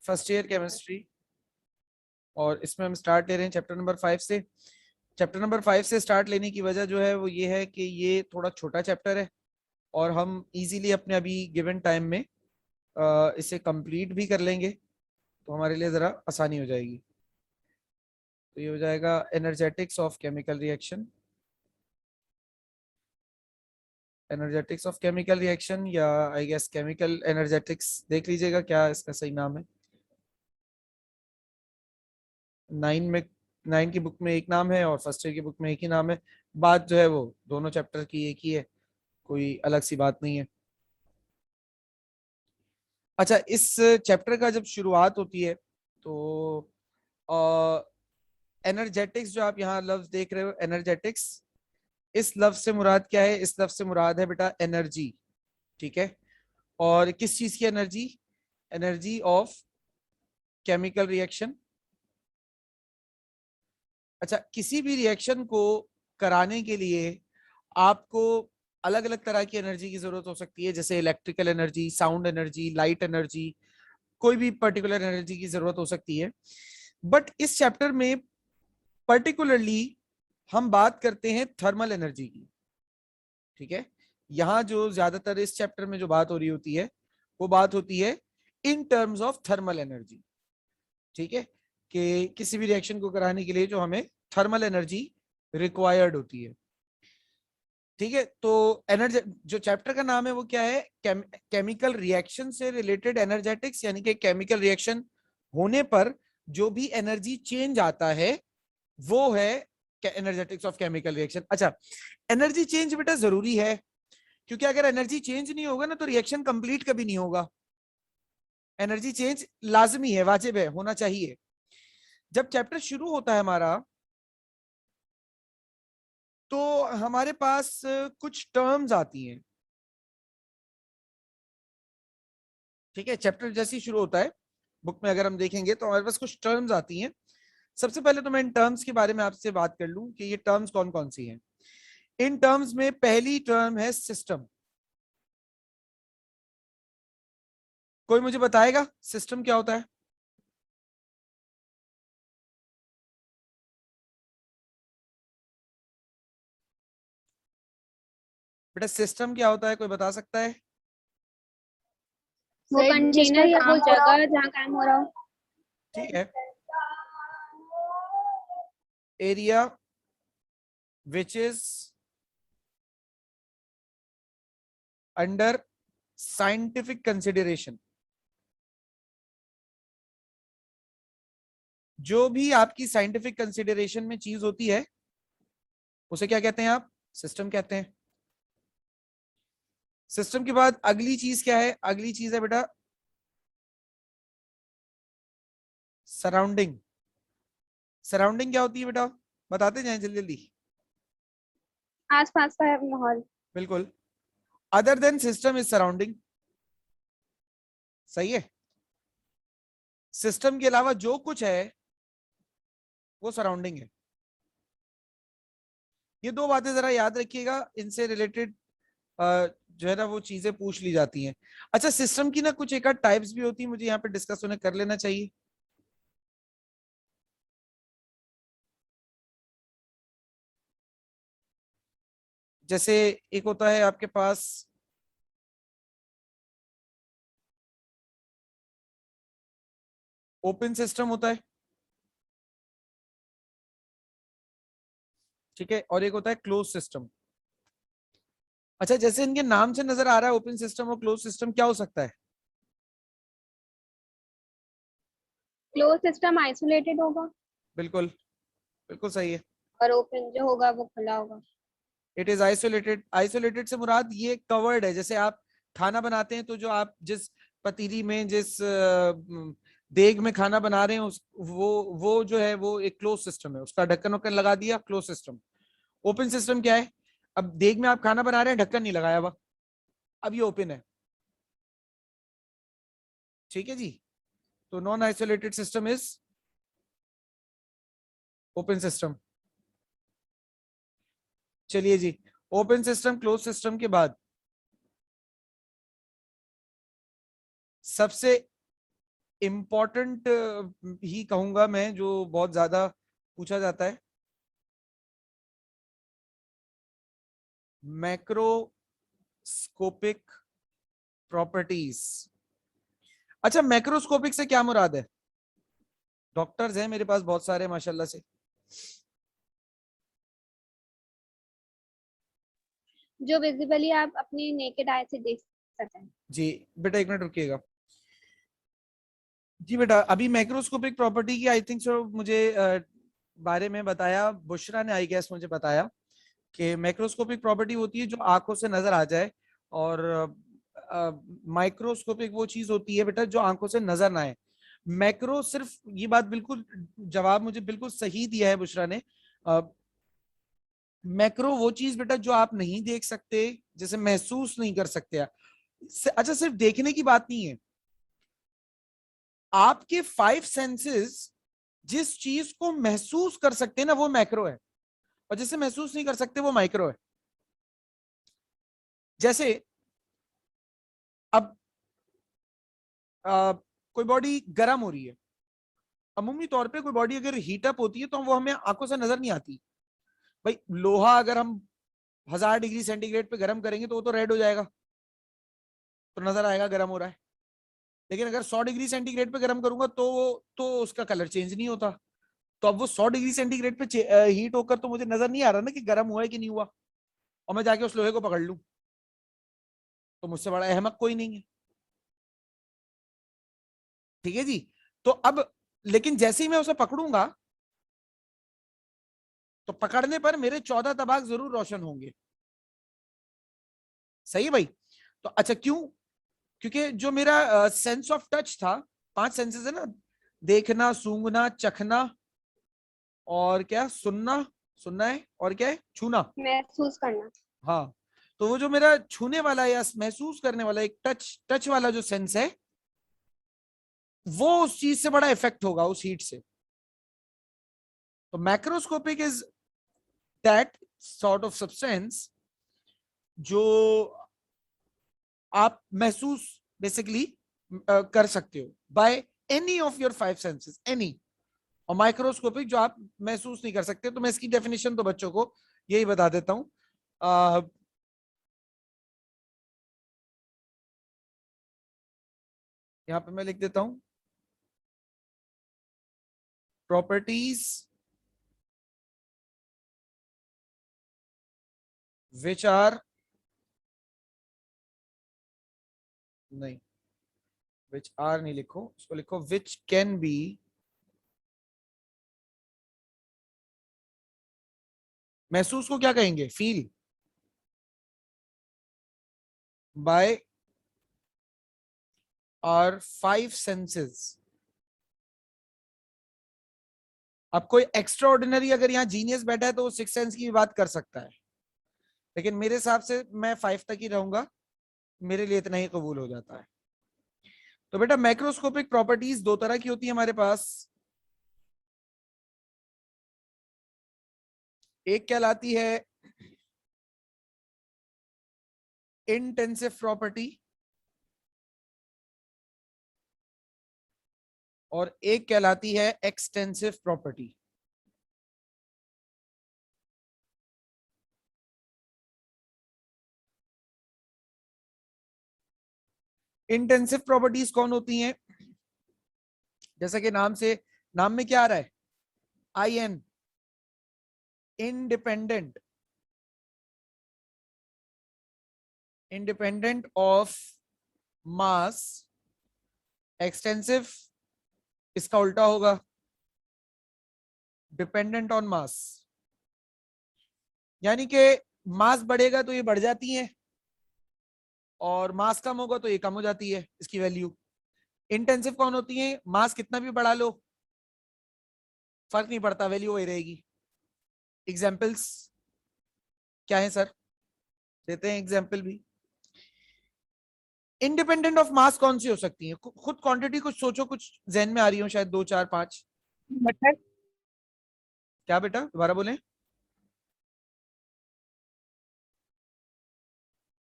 First year chemistry, और इसमें हम स्टार्ट ले रहे हैं चैप्टर नंबर 5 से। चैप्टर नंबर 5 से स्टार्ट लेने की वजह जो है वो ये है कि ये थोड़ा छोटा चैप्टर है और हम इजीली अपने अभी गिवन टाइम में इसे कंप्लीट भी कर लेंगे, तो हमारे लिए ज़रा आसानी हो जाएगी। तो ये हो जाएगा energetics of chemical reaction, energetics of chemical reaction, या आई गेस केमिकल एनर्जेटिक्स, देख लीजिएगा क्या इसका सही नाम है। 9 में, 9 की बुक में एक नाम है और फर्स्ट ईयर की बुक में एक ही नाम है। बात जो है वो दोनों चैप्टर की एक ही है, कोई अलग सी बात नहीं है। अच्छा, इस चैप्टर का जब शुरुआत होती है तो एनर्जेटिक्स, जो आप यहाँ लफ्ज देख रहे हो एनर्जेटिक्स, इस लफ्ज से मुराद क्या है? इस लफ्ज से मुराद है बेटा एनर्जी, ठीक है। और किस चीज की energy? Energy of chemical reaction. अच्छा, किसी भी रिएक्शन को कराने के लिए आपको अलग अलग तरह की एनर्जी की जरूरत हो सकती है, जैसे electrical energy, sound energy, light energy, कोई भी पर्टिकुलर एनर्जी की जरूरत हो सकती है। बट इस चैप्टर में पर्टिकुलरली हम बात करते हैं थर्मल एनर्जी की, ठीक है। यहां जो ज्यादातर इस चैप्टर में जो बात हो रही होती है वो बात होती है इन टर्म्स ऑफ थर्मल एनर्जी, ठीक है, कि किसी भी रिएक्शन को कराने के लिए जो हमें थर्मल एनर्जी रिक्वायर्ड होती है, ठीक है। तो एनर्जी, जो चैप्टर का नाम है वो क्या है? केमिकल रिएक्शन से रिलेटेड एनर्जेटिक्स, यानी कि केमिकल रिएक्शन होने पर जो भी एनर्जी चेंज आता है वो है एनर्जेटिक्स ऑफ केमिकल रिएक्शन। अच्छा, एनर्जी चेंज बेटा जरूरी है, क्योंकि अगर एनर्जी चेंज नहीं होगा ना तो रिएक्शन कंप्लीट कभी नहीं होगा। एनर्जी चेंज लाजमी है, वाजिब है, होना चाहिए। जब चैप्टर शुरू होता है हमारा तो हमारे पास कुछ टर्म्स आती हैं, ठीक है। चैप्टर जैसे ही शुरू होता है बुक में अगर हम देखेंगे तो हमारे पास कुछ टर्म्स आती हैं। सबसे पहले तो मैं इन टर्म्स के बारे में आपसे बात कर लूं कि ये टर्म्स कौन कौन सी हैं। इन टर्म्स में पहली टर्म है सिस्टम। कोई मुझे बताएगा सिस्टम क्या होता है? बेटा सिस्टम क्या होता है, कोई बता सकता है? वो कंटेनर या वो जगह जहाँ काम हो रहा हो। ठीक है। Area which is under scientific consideration. जो भी आपकी साइंटिफिक कंसिडरेशन में चीज होती है उसे क्या कहते हैं आप? सिस्टम कहते हैं। सिस्टम के बाद अगली चीज क्या है? अगली चीज है बेटा सराउंडिंग। सराउंडिंग क्या होती है बेटा? बताते जाएं जल्दी जल्दी। आसपास का माहौल। बिल्कुल, other than system is surrounding, सही है। सिस्टम के अलावा जो कुछ है वो सराउंडिंग है। ये दो बातें जरा याद रखिएगा, इनसे रिलेटेड जो है ना वो चीजें पूछ ली जाती हैं। अच्छा, सिस्टम की ना कुछ एक आध टाइप्स भी होती है, मुझे यहाँ पे डिस्कस उन्हें कर लेना चाहिए। जैसे एक होता है आपके पास ओपन सिस्टम होता है, ठीक है, और एक होता है क्लोज सिस्टम। अच्छा, जैसे इनके नाम से नजर आ रहा है ओपन सिस्टम और क्लोज सिस्टम, क्या हो सकता है? क्लोज सिस्टम आइसोलेटेड होगा बिल्कुल, बिल्कुल सही है। और ओपन जो होगा वो खुला होगा। It is isolated. आइसोलेटेड से मुराद ये कवर्ड है। जैसे आप खाना बनाते हैं तो जो आप जिस पतीली में, जिस देग में खाना बना रहे हैं उस वो जो है वो एक क्लोज सिस्टम है, उसका ढक्कन वक्कन लगा दिया, क्लोज सिस्टम। ओपन सिस्टम क्या है? अब देग में आप खाना बना रहे हैं, ढक्कन नहीं लगाया हुआ, अब ये ओपन है, ठीक है जी। तो non isolated system is open system. चलिए जी, ओपन सिस्टम क्लोज सिस्टम के बाद सबसे इम्पोर्टेंट ही कहूंगा मैं, जो बहुत ज्यादा पूछा जाता है, मैक्रोस्कोपिक प्रॉपर्टीज। अच्छा, मैक्रोस्कोपिक से क्या मुराद है? डॉक्टर्स हैं मेरे पास बहुत सारे माशाल्लाह से। जो विजिबली आप अपनी नेकेड आई से देख सकते हैं। जी बेटा, एक मिनट रुकिएगा। जी बेटा, अभी मैक्रोस्कोपिक प्रॉपर्टी की आई थिंक सो मुझे बारे में बताया बुशरा ने, आई गेस मुझे बताया कि मैक्रोस्कोपिक प्रॉपर्टी होती है जो आंखों से नजर आ जाए, और माइक्रोस्कोपिक वो चीज होती है बेटा जो आंखों से नजर ना आए। मैक्रो सिर्फ, ये बात बिल्कुल, जवाब मुझे बिल्कुल सही दिया है बुशरा ने। मैक्रो वो चीज बेटा जो आप नहीं देख सकते, जैसे महसूस नहीं कर सकते आप। अच्छा, सिर्फ देखने की बात नहीं है, आपके 5 सेंसेस जिस चीज को महसूस कर सकते हैं ना, वो मैक्रो है, और जिसे महसूस नहीं कर सकते वो माइक्रो है। जैसे अब कोई बॉडी गर्म हो रही है, अमूमी तौर पे कोई बॉडी अगर हीट अप होती है तो वो हमें आंखों से नजर नहीं आती। भाई लोहा अगर हम 1000 डिग्री सेंटीग्रेड पे गर्म करेंगे तो वो तो रेड हो जाएगा, तो नजर आएगा गर्म हो रहा है। लेकिन अगर 100 डिग्री सेंटीग्रेड पे गर्म करूंगा तो उसका कलर चेंज नहीं होता। तो अब वो 100 डिग्री सेंटीग्रेड पे हीट होकर तो मुझे नजर नहीं आ रहा ना कि गर्म हुआ है कि नहीं हुआ, और मैं जाके उस लोहे को पकड़ लूं, तो मुझसे बड़ा अहमक कोई नहीं है। ठीक है जी। तो अब लेकिन जैसे ही मैं उसे पकड़ूंगा, तो पकड़ने पर मेरे 14 तबाक जरूर रोशन होंगे। सही है भाई? तो अच्छा, क्यों? क्योंकि जो मेरा सेंस ऑफ टच था, 5 सेंसेस है ना, देखना, सूंघना, चखना, और क्या, सुनना, सुनना है, और क्या है, छूना। महसूस करना। हाँ, तो वो जो मेरा छूने वाला या महसूस करने वाला एक टच टच वाला जो सेंस है, वो उस चीज से बड़ा इफेक्ट होगा, उस हीट से। तो macroscopic is that sort of substance जो आप महसूस बेसिकली कर सकते हो by any of your 5 senses, any. और माइक्रोस्कोपिक जो आप महसूस नहीं कर सकते। तो मैं इसकी डेफिनेशन तो बच्चों को यही बता देता हूं। यहां पे मैं लिख देता हूं, प्रॉपर्टीज विच आर, नहीं, विच आर नहीं लिखो, उसको लिखो विच कैन बी महसूस को क्या कहेंगे, फील बाय आर 5 सेंसेस। अब कोई एक्स्ट्रा ऑर्डिनरी अगर यहाँ जीनियस बैठा है तो वो 6 सेंस की भी बात कर सकता है, लेकिन मेरे हिसाब से मैं 5 तक ही रहूंगा, मेरे लिए इतना ही कबूल हो जाता है। तो बेटा मैक्रोस्कोपिक प्रॉपर्टीज दो तरह की होती है हमारे पास। एक कहलाती है इंटेंसिव प्रॉपर्टी, और एक कहलाती है एक्सटेंसिव प्रॉपर्टी। इंटेंसिव प्रॉपर्टीज कौन होती हैं? जैसा कि नाम में क्या आ रहा है, I N, independent, independent of mass. Extensive इसका उल्टा होगा, डिपेंडेंट ऑन मास। यानी कि मास बढ़ेगा तो ये बढ़ जाती है, और मास कम होगा तो ये कम हो जाती है इसकी वैल्यू। इंटेंसिव कौन होती है? मास कितना भी बढ़ा लो फर्क नहीं पड़ता, वैल्यू वही रहेगी। एग्जाम्पल्स क्या है सर? देते हैं एग्जाम्पल भी। इंडिपेंडेंट ऑफ मास कौन सी हो सकती है? खुद क्वांटिटी कुछ सोचो, कुछ जहन में आ रही हो शायद, 2 4 5। वाटर। क्या बेटा, दोबारा बोलें।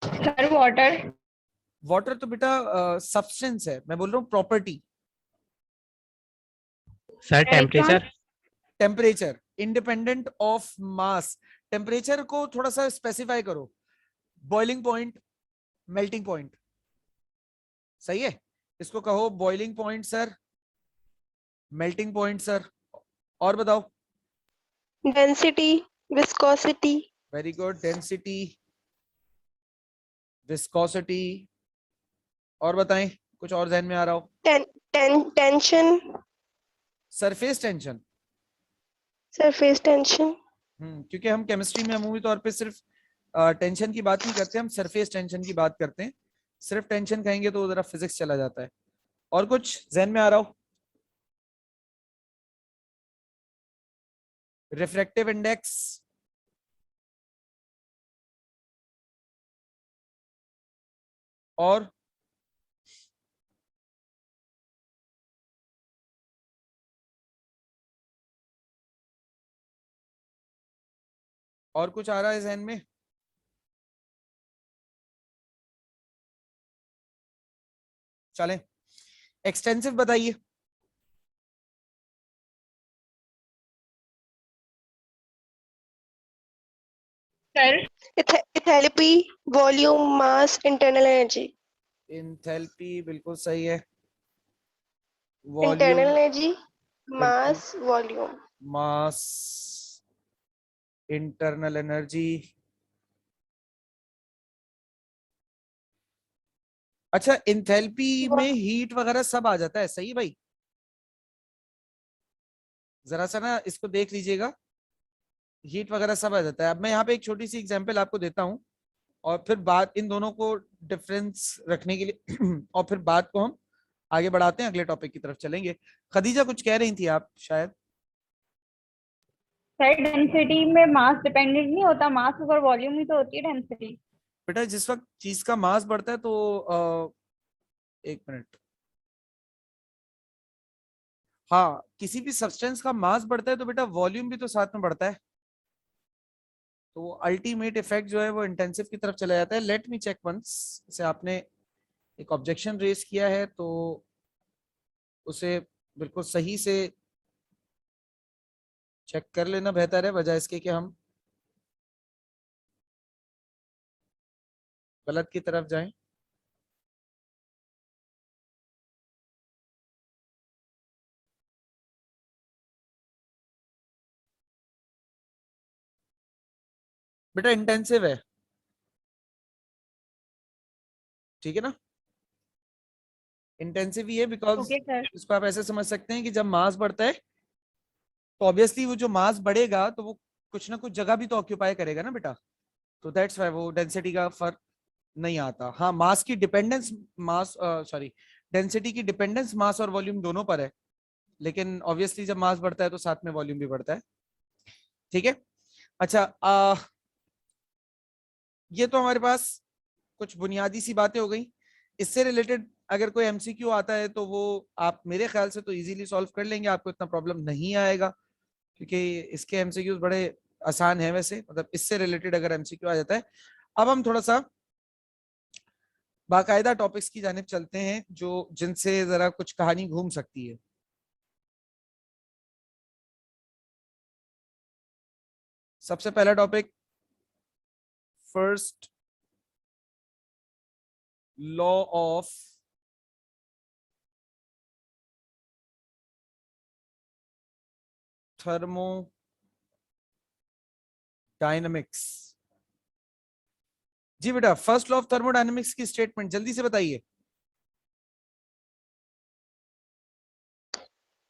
Sir water. वाटर तो बेटा सब्सटेंस है, मैं बोल रहा हूँ property. Sir temperature. Temperature independent of mass. Temperature को थोड़ा सा स्पेसिफाई करो। बॉइलिंग पॉइंट, मेल्टिंग पॉइंट, सही है। इसको कहो boiling point sir, melting point sir. और बताओ। Density, viscosity. Very good. Density, viscosity. और बताएं, कुछ और ध्यान में आ रहा हो? Tension, surface tension. Surface tension. क्योंकि हम केमिस्ट्री में अमूमी तौर पे सिर्फ टेंशन की बात नहीं करते, हम सरफेस टेंशन की बात करते हैं। सिर्फ टेंशन कहेंगे तो जरा फिजिक्स चला जाता है। और कुछ ध्यान में आ रहा हो? रिफ्रैक्टिव इंडेक्स, और कुछ आ रहा है ध्यान में? चलें, एक्सटेंसिव बताइए। सर एंथैल्पी, वॉल्यूम, मास, इंटरनल एनर्जी। एंथैल्पी बिल्कुल सही है। इंटरनल वॉल्यूम, एनर्जी, मास, वॉल्यूम। मास, इंटरनल एनर्जी। अच्छा, एंथैल्पी में हीट वगैरह सब आ जाता है, सही भाई? जरा सा ना इसको देख लीजिएगा, हीट वगैरह सब आ जाता है। अब मैं यहाँ पे एक छोटी सी एग्जांपल आपको देता हूँ, और फिर बात इन दोनों को डिफरेंस रखने के लिए और फिर बात को हम आगे बढ़ाते हैं, अगले टॉपिक की तरफ चलेंगे। खदीजा कुछ कह रही थी आप शायद? सर डेंसिटी में मास डिपेंडेंट नहीं होता, मास और वॉल्यूम ही तो होती है डेंसिटी। बेटा जिस वक्त चीज का मास बढ़ता है तो एक मिनट, हाँ, किसी भी सब्सटेंस का मास बढ़ता है तो बेटा वॉल्यूम भी तो साथ में बढ़ता है। तो वो अल्टीमेट इफेक्ट जो है वो इंटेंसिव की तरफ चला जाता है। Let me check once. से आपने एक ऑब्जेक्शन रेज किया है तो उसे बिल्कुल सही से चेक कर लेना बेहतर है, बजाय इसके कि हम गलत की तरफ जाएं। बेटा इंटेंसिव है, ठीक है ना? इंटेंसिव ही है बिकॉज ओके सर। इसको आप ऐसे समझ सकते हैं कि जब मास बढ़ता है तो ऑब्वियसली वो जो मास बढ़ेगा तो वो कुछ ना कुछ जगह भी तो ऑक्यूपाई करेगा ना बेटा। तो दैट्स व्हाई वो डेंसिटी का फर्क नहीं आता। हाँ, मास की डिपेंडेंस, मास सॉरी, डेंसिटी की डिपेंडेंस मास और वॉल्यूम दोनों पर है, लेकिन ऑब्वियसली जब मास बढ़ता है तो साथ में वॉल्यूम भी बढ़ता है। ठीक है। अच्छा, ये तो हमारे पास कुछ बुनियादी सी बातें हो गई। इससे रिलेटेड अगर कोई एमसीक्यू आता है तो वो आप मेरे ख्याल से तो इजीली सॉल्व कर लेंगे, आपको इतना प्रॉब्लम नहीं आएगा, क्योंकि इसके एमसीक्यूज बड़े आसान है वैसे, मतलब इससे रिलेटेड अगर एमसीक्यू आ जाता है। अब हम थोड़ा सा बाकायदा टॉपिक्स की जानिब चलते हैं जो जिनसे जरा कुछ कहानी घूम सकती है। सबसे पहला topic, first law of thermodynamics. जी बेटा, फर्स्ट लॉ ऑफ थर्मोडायनेमिक्स की स्टेटमेंट जल्दी से बताइए।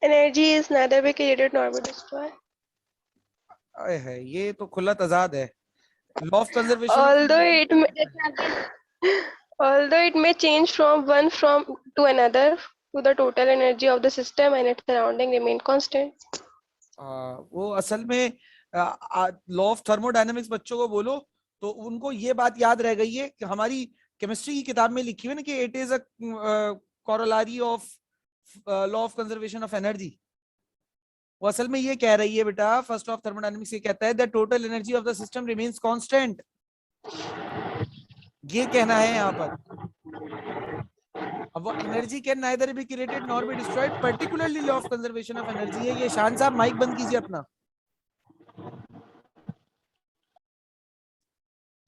Energy is neither be created nor be destroyed. आए है, ये तो खुला तजाद है। Law of conservation Although it may, although it may change from one from to another, to the total energy of the system and its surrounding remain constant. वो असल में law of thermodynamics बच्चों को बोलो तो उनको ये बात याद रह गई है कि हमारी केमिस्ट्री की किताब में लिखी हुई है ना कि it is a corollary of law of conservation of energy. वो असल में ये कह रही है बेटा, फर्स्ट लॉ ऑफ थर्मोडायनेमिक्स ये कहता है the total energy of the system remains constant. ये कहना है यहाँ पर। अब वो energy can neither be created nor be destroyed, particularly law of conservation of energy है ये। शान साहब माइक बंद कीजिए अपना,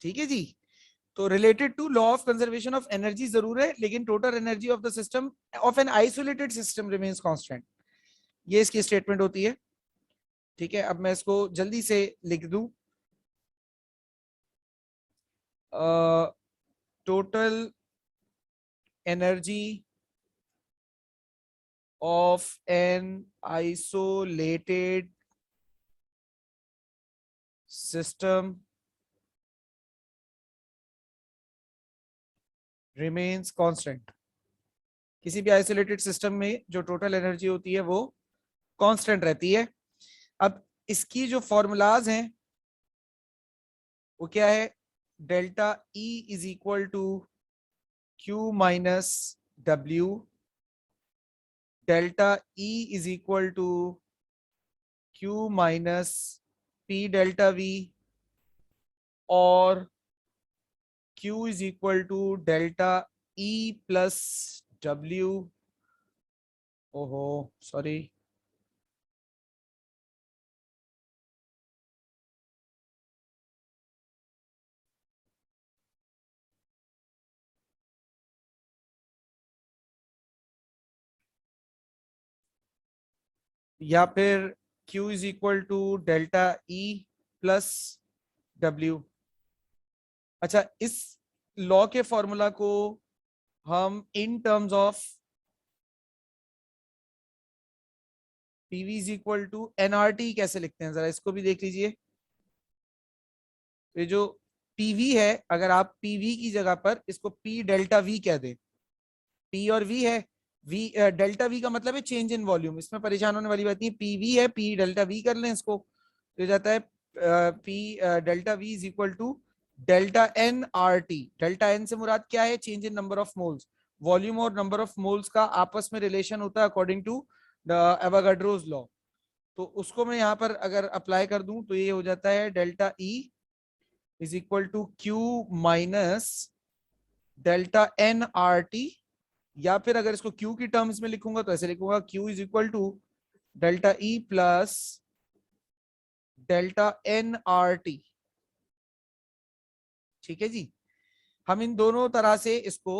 ठीक है जी। तो related to law of conservation of energy जरूर है, लेकिन total energy of the system of an isolated system remains constant, ये इसकी स्टेटमेंट होती है। ठीक है, अब मैं इसको जल्दी से लिख दूं। Total energy of an isolated system remains constant। किसी भी आइसोलेटेड सिस्टम में जो टोटल एनर्जी होती है वो कांस्टेंट रहती है। अब इसकी जो फॉर्मूलाज हैं वो क्या है, delta E is equal to Q minus W, delta E is equal to Q minus P delta V, और Q is equal to delta E plus W। ओहो सॉरी, या फिर Q is equal to delta E plus W। अच्छा, इस law के formula को हम in terms of PV is equal to NRT कैसे लिखते हैं, जरा इसको भी देख लीजिए। ये जो PV है, अगर आप PV की जगह पर इसको P डेल्टा V कह दें, P और V है, V डेल्टा V का मतलब है चेंज इन वॉल्यूम, इसमें परेशान होने वाली बात नहीं है। PV है, P डेल्टा V कर लें इसको, तो जाता है P delta V is equal to delta NRT। Delta N से मुराद क्या है, change in number of moles. Volume और नंबर ऑफ मोल्स का आपस में रिलेशन होता है अकॉर्डिंग टू एवोगाड्रोस लॉ। तो उसको मैं यहाँ पर अगर अप्लाई कर दूं तो ये हो जाता है delta E is equal to Q minus delta NRT, या फिर अगर इसको Q की टर्म्स में लिखूंगा तो ऐसे लिखूंगा Q is equal to delta E plus delta NRT। ठीक है जी, हम इन दोनों तरह से इसको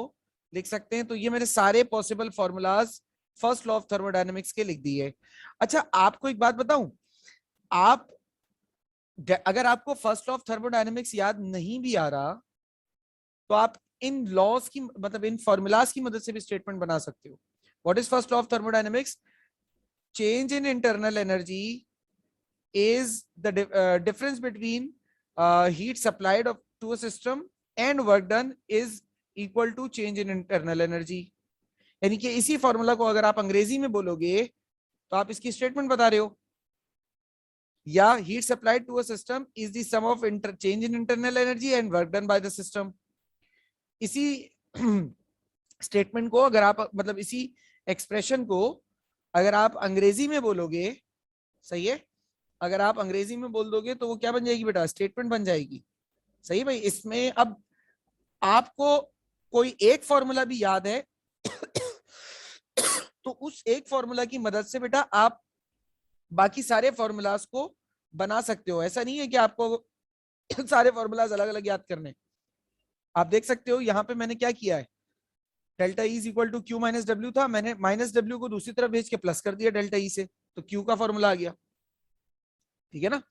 लिख सकते हैं। तो ये मेरे सारे possible formulas first law of thermodynamics के लिख दिए। अच्छा, आपको एक बात बताऊं, आप अगर आपको फर्स्ट लॉ ऑफ थर्मोडायनेमिक्स याद नहीं भी आ रहा तो आप इन लॉज की मतलब इन फॉर्मूलाज की मदद से भी स्टेटमेंट बना सकते हो। What is first law of thermodynamics, change in internal energy is the difference between heat supplied to a system and work done is equal to change in internal energy। यानी कि इसी फॉर्मूला को अगर आप अंग्रेजी में बोलोगे तो आप इसकी स्टेटमेंट बता रहे हो, या heat supplied to a system is the sum of change in internal energy and work done by the system. इसी स्टेटमेंट को अगर आप मतलब इसी एक्सप्रेशन को अगर आप अंग्रेजी में बोलोगे, सही है, अगर आप अंग्रेजी में बोल दोगे तो वो क्या बन जाएगी बेटा, स्टेटमेंट बन जाएगी। सही भाई, इसमें अब आपको कोई एक फॉर्मूला भी याद है तो उस एक फॉर्मूला की मदद से बेटा आप बाकी सारे फॉर्मूलाज को बना सकते हो। ऐसा नहीं है कि आपको सारे फॉर्मूलाज अलग अलग याद करने। आप देख सकते हो यहाँ पे मैंने क्या किया है, delta E is equal to Q minus W था, मैंने माइनस डब्ल्यू को दूसरी तरफ भेज के प्लस कर दिया डेल्टा ई से, तो क्यू का फॉर्मूला आ गया। ठीक है ना,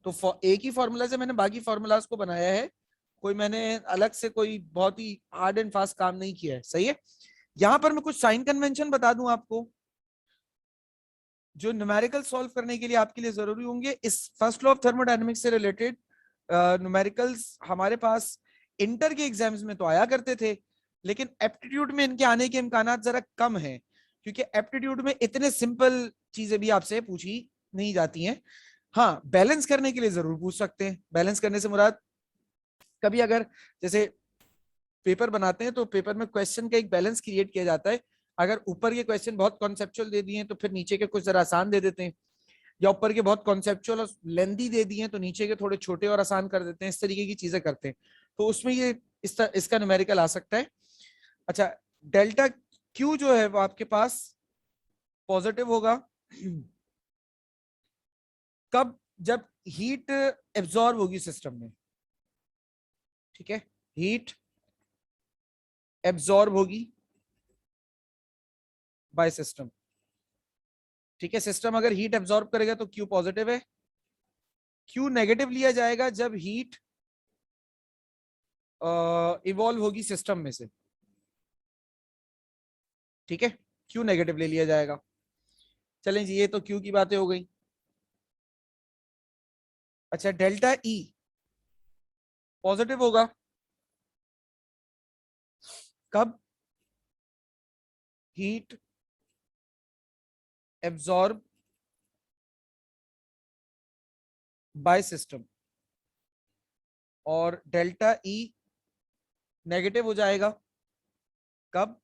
तो एक ही फॉर्मूला से मैंने बाकी फॉर्मूलाज को बनाया है, कोई मैंने अलग से कोई बहुत ही हार्ड एंड फास्ट काम नहीं किया है। सही है, यहां पर मैं कुछ साइन कन्वेंशन बता दूं आपको जो न्यूमेरिकल सॉल्व करने के लिए आपके लिए जरूरी होंगे। इस फर्स्ट लॉ ऑफ थर्मोडायनेमिक्स से रिलेटेड न्यूमेरिकल्स हमारे पास इंटर के एग्जाम्स में तो आया करते थे, लेकिन एप्टीट्यूड में इनके आने के इम्कानात जरा कम है, क्योंकि एप्टीट्यूड में इतने सिंपल चीजें भी आपसे पूछी नहीं जाती हैं। हाँ, बैलेंस करने के लिए जरूर पूछ सकते हैं। बैलेंस करने से मुराद कभी अगर जैसे पेपर बनाते हैं तो पेपर में क्वेश्चन का एक बैलेंस क्रिएट किया जाता है। अगर ऊपर के क्वेश्चन बहुत कॉन्सेप्चुअल दे दिए तो फिर नीचे के कुछ जरा आसान दे देते हैं, या ऊपर के बहुत कॉन्सेप्चुअल और लेंथी दे दिए तो नीचे के थोड़े छोटे और आसान कर देते हैं। इस तरीके की चीजें करते हैं, तो उसमें ये इसका न्यूमेरिकल आ सकता है। अच्छा, डेल्टा क्यू जो है वो आपके पास पॉजिटिव होगा कब? जब हीट एब्जॉर्ब होगी सिस्टम में, ठीक है, हीट एब्जॉर्ब होगी बाय सिस्टम, ठीक है। सिस्टम अगर हीट एब्जॉर्ब करेगा तो क्यू पॉजिटिव है। क्यू नेगेटिव लिया जाएगा जब हीट इवॉल्व होगी सिस्टम में से, ठीक है, क्यू नेगेटिव ले लिया जाएगा। चलें जी, ये तो क्यू की बातें हो गई। अच्छा, डेल्टा ई पॉजिटिव होगा कब? हीट एब्जॉर्ब बाय सिस्टम, और डेल्टा ई नेगेटिव हो जाएगा कब?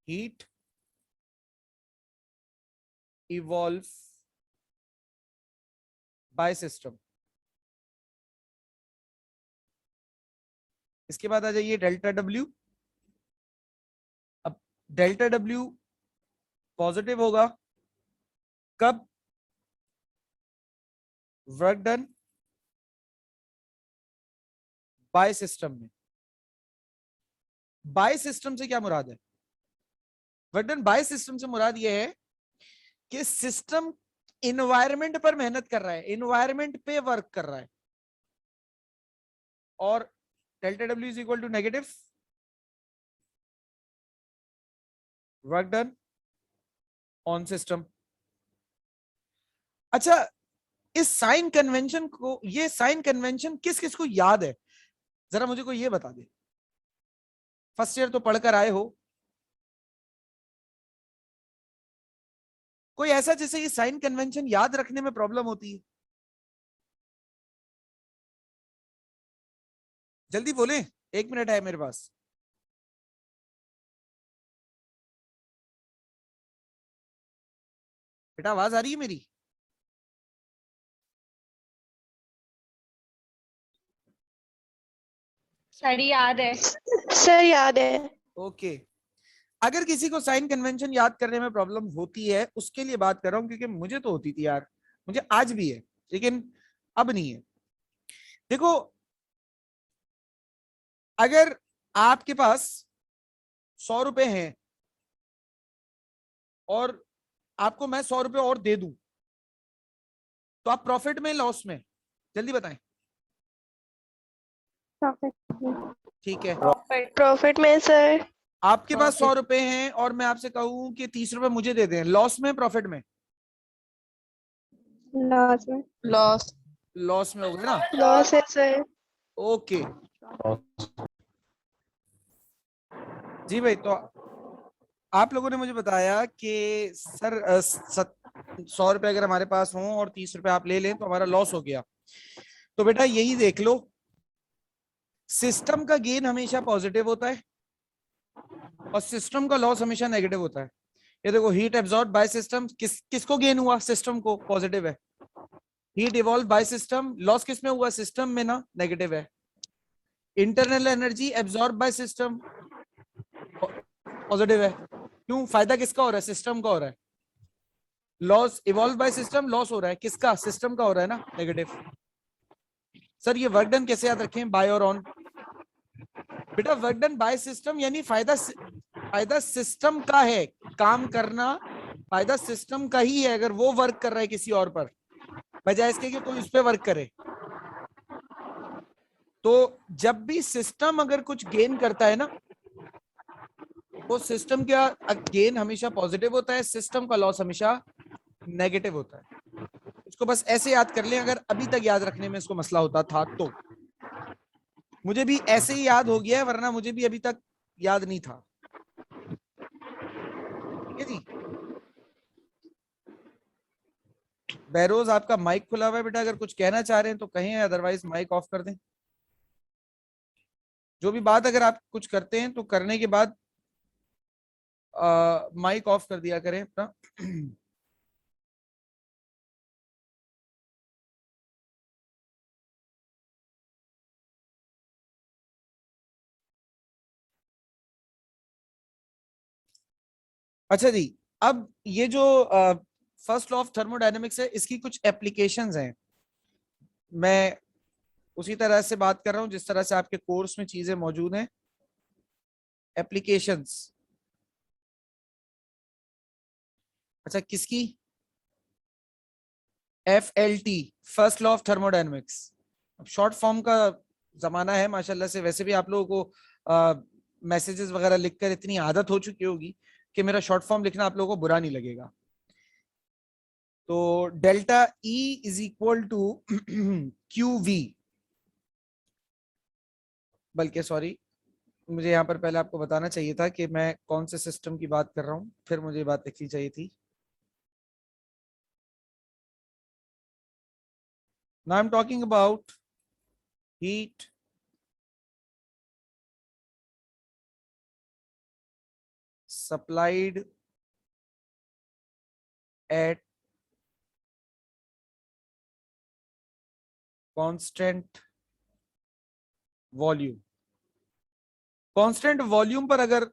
Heat evolve by system. इसके बाद आ जाइए डेल्टा डब्ल्यू। अब डेल्टा डब्ल्यू पॉजिटिव होगा कब? वर्क डन बाय सिस्टम में। बाय सिस्टम से क्या मुराद है? वर्क डन बाय सिस्टम से मुराद यह है कि सिस्टम इन्वायरमेंट पर मेहनत कर रहा है, इन्वायरमेंट पे वर्क कर रहा है, और delta W is equal to negative work done on system. अच्छा, इस साइन कन्वेंशन को, ये साइन कन्वेंशन किस किस को याद है? जरा मुझे को ये बता दे। फर्स्ट ईयर तो पढ़कर आए हो, कोई ऐसा जिसे ये साइन कन्वेंशन याद रखने में प्रॉब्लम होती है? जल्दी बोले, 1 मिनट है मेरे पास। बेटा आवाज आ रही है मेरी? सर याद है। सर याद है। ओके। अगर किसी को साइन कन्वेंशन याद करने में प्रॉब्लम होती है, उसके लिए बात कर रहा हूं, क्योंकि मुझे तो होती थी यार, मुझे आज भी है, लेकिन अब नहीं है। देखो, अगर आपके पास 100 रुपए हैं और आपको मैं 100 रुपए और दे दूं, तो आप प्रॉफिट में लॉस में? जल्दी बताएं। प्रॉफिट। ठीक है। प्रॉफिट। प्रॉफिट में सर। आपके पास 100 रुपए हैं और मैं आपसे कहूं कि 30 रुपए मुझे दे दें, लॉस में प्रॉफिट में? लॉस में। लॉस। लॉस में हो गए ना? लॉस है सर। ओके जी भाई। तो आप लोगों ने मुझे बताया कि सर 100 रुपए अगर हमारे पास हों और 30 रुपए आप ले लें तो हमारा लॉस हो गया। तो बेटा यही देख लो, सिस्टम का गेन हमेशा पॉजिटिव होता है और सिस्टम का लॉस हमेशा नेगेटिव होता है। ये देखो, हीट एब्जॉर्ब बाय सिस्टम, किसको गेन हुआ? सिस्टम को, पॉजिटिव है। Heat evolve by system, loss किस में हुआ? सिस्टम में ना, नेगेटिव है। Internal energy absorb by system, positive है। क्यों? फायदा किसका हो रहा है? सिस्टम का हो रहा है। Loss evolve by system, loss हो रहा है किसका? सिस्टम का हो रहा है ना, नेगेटिव। सर ये वर्क डन कैसे याद रखें, बाय और ऑन? बेटा वर्क डन बाय सिस्टम यानी फायदा सिस्टम का है, काम करना फायदा सिस्टम का ही है अगर वो वर्क कर रहा है किसी और पर, बजाय इसके कि कोई उस पर वर्क करे। तो जब भी सिस्टम अगर कुछ गेन करता है ना, वो सिस्टम का गेन हमेशा पॉजिटिव होता है, सिस्टम का लॉस हमेशा नेगेटिव होता है। इसको बस ऐसे याद कर लें, अगर अभी तक याद रखने में इसको मसला होता था तो। मुझे भी ऐसे ही याद हो गया है, वरना मुझे भी अभी तक याद नहीं था। ठीक है जी। बहरोज आपका माइक खुला हुआ है बेटा, अगर कुछ कहना चाह रहे हैं तो कहें, अदरवाइज माइक ऑफ कर दें। जो भी बात अगर आप कुछ करते हैं तो करने के बाद माइक ऑफ कर दिया करें अपना। अच्छा जी, अब ये जो फर्स्ट लॉ ऑफ थर्मोडायनेमिक्स है, इसकी कुछ एप्लीकेशंस हैं। मैं उसी तरह से बात कर रहा हूं जिस तरह से आपके कोर्स में चीजें मौजूद हैं। एप्लीकेशंस, अच्छा किसकी? FLT, first law of thermodynamics. अब शॉर्ट फॉर्म का जमाना है माशाल्लाह से, वैसे भी आप लोगों को मैसेजेस वगैरह लिखकर इतनी आदत हो चुकी होगी कि मेरा शॉर्ट फॉर्म लिखना आप लोगों को बुरा नहीं लगेगा। तो delta E is equal to QV, बल्कि सॉरी, मुझे यहाँ पर पहले आपको बताना चाहिए था कि मैं कौन से सिस्टम की बात कर रहा हूँ, फिर मुझे ये बात लिखनी चाहिए थी। Now I'm talking about heat supplied at constant volume. Constant volume पर अगर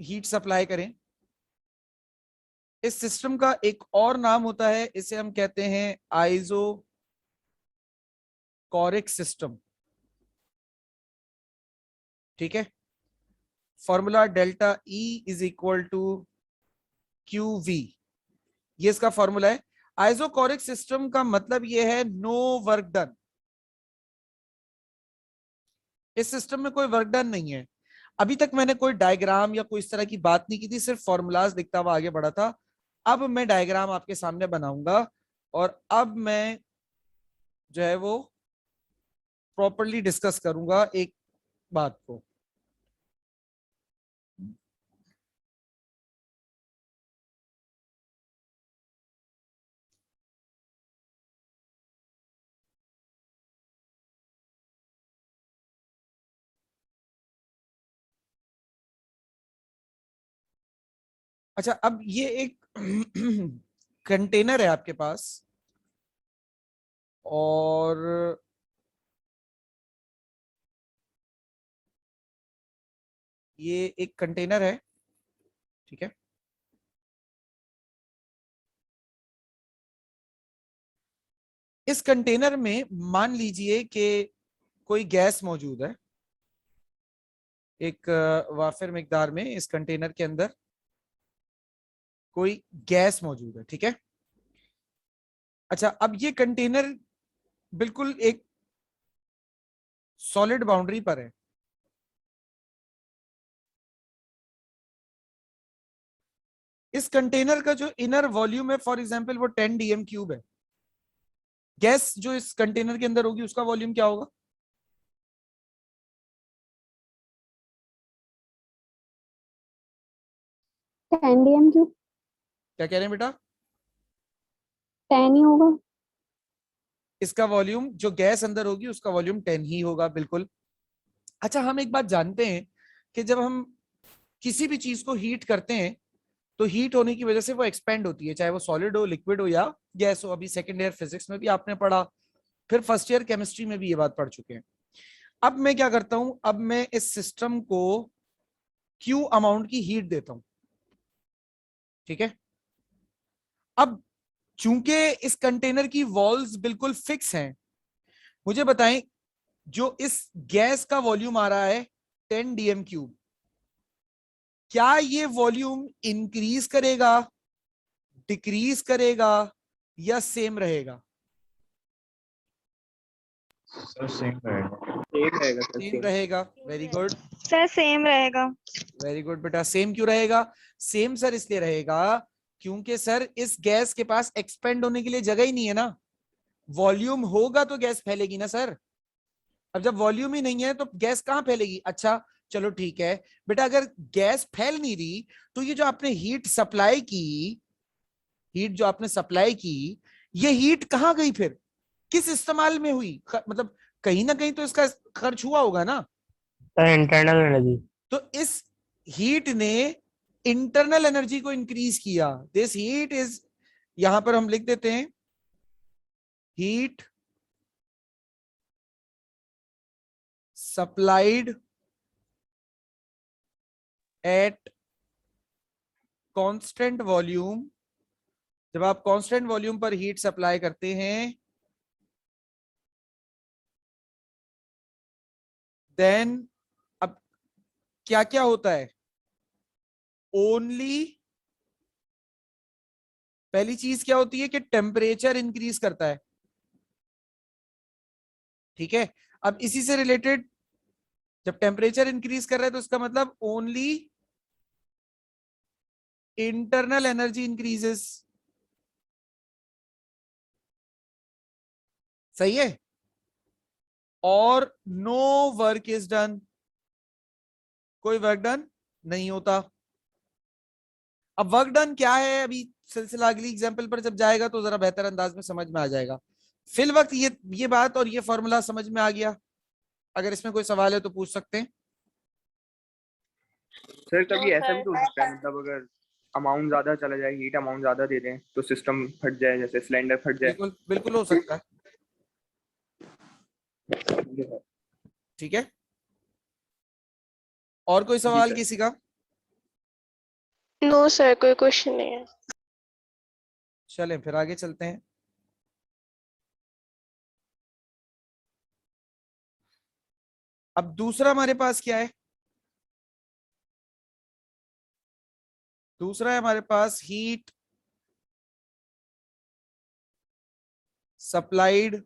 हीट सप्लाई करें, इस सिस्टम का एक और नाम होता है, इसे हम कहते हैं आइसोकोरिक सिस्टम। ठीक है, formula delta E is equal to QV, ये इसका फॉर्मूला है। आइसोकोरिक सिस्टम का मतलब ये है नो वर्क डन। इस सिस्टम में कोई वर्क डन नहीं है। अभी तक मैंने कोई डायग्राम या कोई इस तरह की बात नहीं की थी, सिर्फ फॉर्मूलाज दिखता हुआ आगे बढ़ा था। अब मैं डायग्राम आपके सामने बनाऊंगा और अब मैं जो है वो प्रॉपर्ली डिस्कस करूंगा एक बात को। अच्छा, अब ये एक कंटेनर है आपके पास, और ये एक कंटेनर है, ठीक है। इस कंटेनर में मान लीजिए कि कोई गैस मौजूद है, एक वाफिर मिकदार में इस कंटेनर के अंदर कोई गैस मौजूद है, ठीक है। अच्छा, अब ये कंटेनर बिल्कुल एक सॉलिड बाउंड्री पर है। इस कंटेनर का जो इनर वॉल्यूम है, फॉर एग्जांपल वो 10 dm³ है। गैस जो इस कंटेनर के अंदर होगी उसका वॉल्यूम क्या होगा? 10 dm³ क्या कह रहे हैं बेटा? 10 ही होगा। इसका वॉल्यूम, जो गैस अंदर होगी उसका वॉल्यूम 10 ही होगा, बिल्कुल। अच्छा, हम एक बात जानते हैं कि जब हम किसी भी चीज को हीट करते हैं तो हीट होने की वजह से वो एक्सपेंड होती है, चाहे वो सॉलिड हो, लिक्विड हो या गैस हो। अभी सेकेंड ईयर फिजिक्स में भी आपने पढ़ा, फिर फर्स्ट ईयर केमिस्ट्री में भी ये बात पढ़ चुके हैं। अब मैं क्या करता हूं, अब मैं इस सिस्टम को Q अमाउंट की हीट देता हूं, ठीक है। अब चूंकि इस कंटेनर की वॉल्स बिल्कुल फिक्स हैं, मुझे बताएं जो इस गैस का वॉल्यूम आ रहा है 10 dm³, क्या ये वॉल्यूम इंक्रीज करेगा, डिक्रीज करेगा या सेम रहेगा? सर सेम रहेगा, सेम रहेगा सर, सेम सेम। रहेगा, वेरी गुड, सर सेम रहेगा। वेरी गुड बेटा। सेम क्यों रहेगा? सेम सर इसलिए रहेगा क्योंकि सर इस गैस के पास एक्सपेंड होने के लिए जगह ही नहीं है ना। वॉल्यूम होगा तो गैस फैलेगी ना सर। अब जब वॉल्यूम ही नहीं है तो गैस कहां फैलेगी? अच्छा चलो ठीक है बेटा, अगर गैस फैल नहीं रही तो ये जो आपने हीट सप्लाई की, हीट जो आपने सप्लाई की, ये हीट कहां गई फिर? किस इस्तेमाल में हुई? मतलब कहीं ना कहीं तो इसका खर्च हुआ होगा ना। Sir internal energy. तो इस हीट ने इंटरनल एनर्जी को इंक्रीज किया। दिस हीट इज, यहां पर हम लिख देते हैं heat supplied at constant volume, जब आप कांस्टेंट वॉल्यूम पर हीट सप्लाई करते हैं, देन अब क्या क्या होता है? ओनली पहली चीज क्या होती है कि टेम्परेचर इंक्रीज करता है, ठीक है। अब इसी से रिलेटेड, जब टेम्परेचर इंक्रीज कर रहा है तो इसका मतलब ओनली इंटरनल एनर्जी इंक्रीजेस, सही है, और नो वर्क इज डन, कोई वर्क डन नहीं होता। अब वर्क डन क्या है, अभी सिलसिला अगली एग्जांपल पर जब जाएगा तो जरा बेहतर अंदाज में समझ में आ जाएगा। फिल वक्त ये बात और ये फॉर्मूला समझ में आ गया? अगर इसमें कोई सवाल है तो पूछ सकते हैं। सर कभी No, ऐसा भी sir. तो हो सकता है, मतलब अगर अमाउंट ज्यादा चला जाए, हीट अमाउंट ज्यादा दे दें तो सिस्टम फट जाए, जैसे सिलेंडर फट जाए। बिल्कुल बिल्कुल हो सकता है, ठीक है। और कोई जी सवाल सर। किसी का? No, sir. कोई क्वेश्चन नहीं है। चलें फिर आगे चलते हैं। अब दूसरा हमारे पास क्या है? दूसरा है हमारे पास heat supplied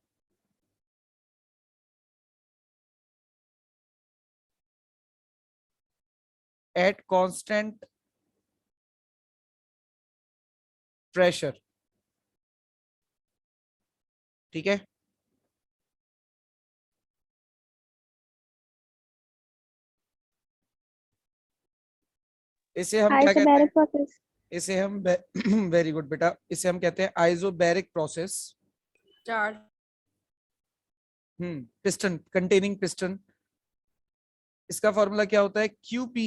at constant pressure, ठीक है। इसे हम क्या कहते हैं? Isobaric process. इसे हम वेरी गुड बेटा, इसे हम कहते हैं isobaric process. Charge. Piston containing piston. इसका फॉर्मूला क्या होता है? QP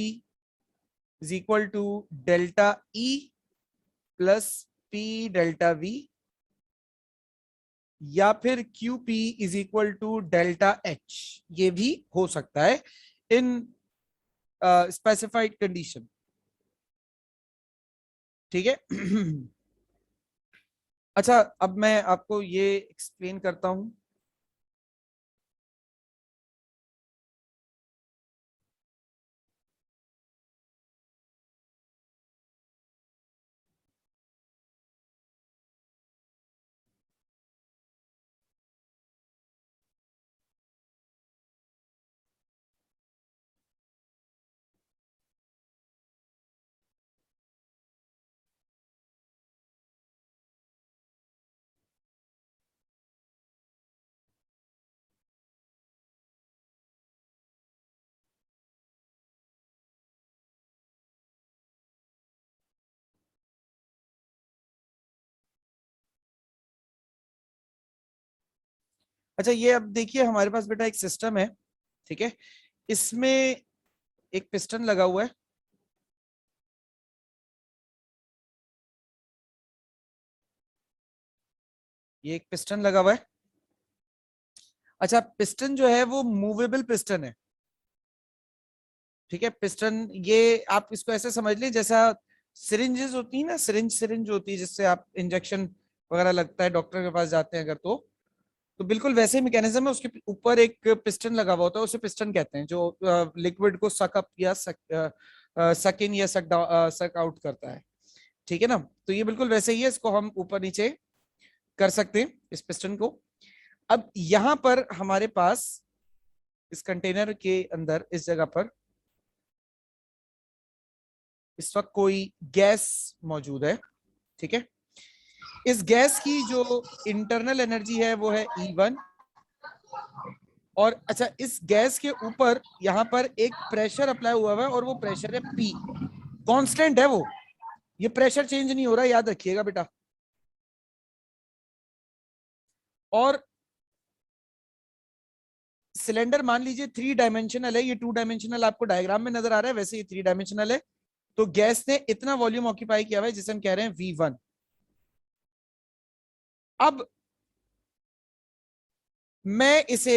is equal to delta E plus P delta V, या फिर QP is equal to delta H, ये भी हो सकता है इन स्पेसिफाइड कंडीशन, ठीक है। अच्छा, अब मैं आपको ये एक्सप्लेन करता हूं। अच्छा, ये अब देखिए हमारे पास बेटा एक सिस्टम है, ठीक है। इसमें एक पिस्टन लगा हुआ है, ये एक पिस्टन लगा हुआ है। अच्छा, पिस्टन जो है वो मूवेबल पिस्टन है, ठीक है। पिस्टन ये आप इसको ऐसे समझ लें जैसा सिरिंजेस होती है ना, सिरिंज सिरिंज होती है जिससे आप इंजेक्शन वगैरह लगता है, डॉक्टर के पास जाते हैं अगर, तो बिल्कुल वैसे मैकेनिज्म है। उसके ऊपर एक पिस्टन लगा हुआ होता है, उसे पिस्टन कहते हैं, जो लिक्विड को सक अप या सक इन या सक आउट करता है, ठीक है ना। तो ये बिल्कुल वैसे ही है, इसको हम ऊपर नीचे कर सकते हैं इस पिस्टन को। अब यहां पर हमारे पास इस कंटेनर के अंदर इस जगह पर इस वक्त कोई गैस मौजूद है, ठीक है। इस गैस की जो इंटरनल एनर्जी है वो है E1, और अच्छा इस गैस के ऊपर यहां पर एक प्रेशर अप्लाई हुआ हुआ है और वो प्रेशर है P, कांस्टेंट है वो, ये प्रेशर चेंज नहीं हो रहा, याद रखिएगा बेटा। और सिलेंडर मान लीजिए 3 डायमेंशनल है, ये 2 डायमेंशनल आपको डायग्राम में नजर आ रहा है, वैसे ये 3 डायमेंशनल है। तो गैस ने इतना वॉल्यूम ऑक्यूपाई किया हुआ है जिसे हम कह रहे हैं V1। अब मैं इसे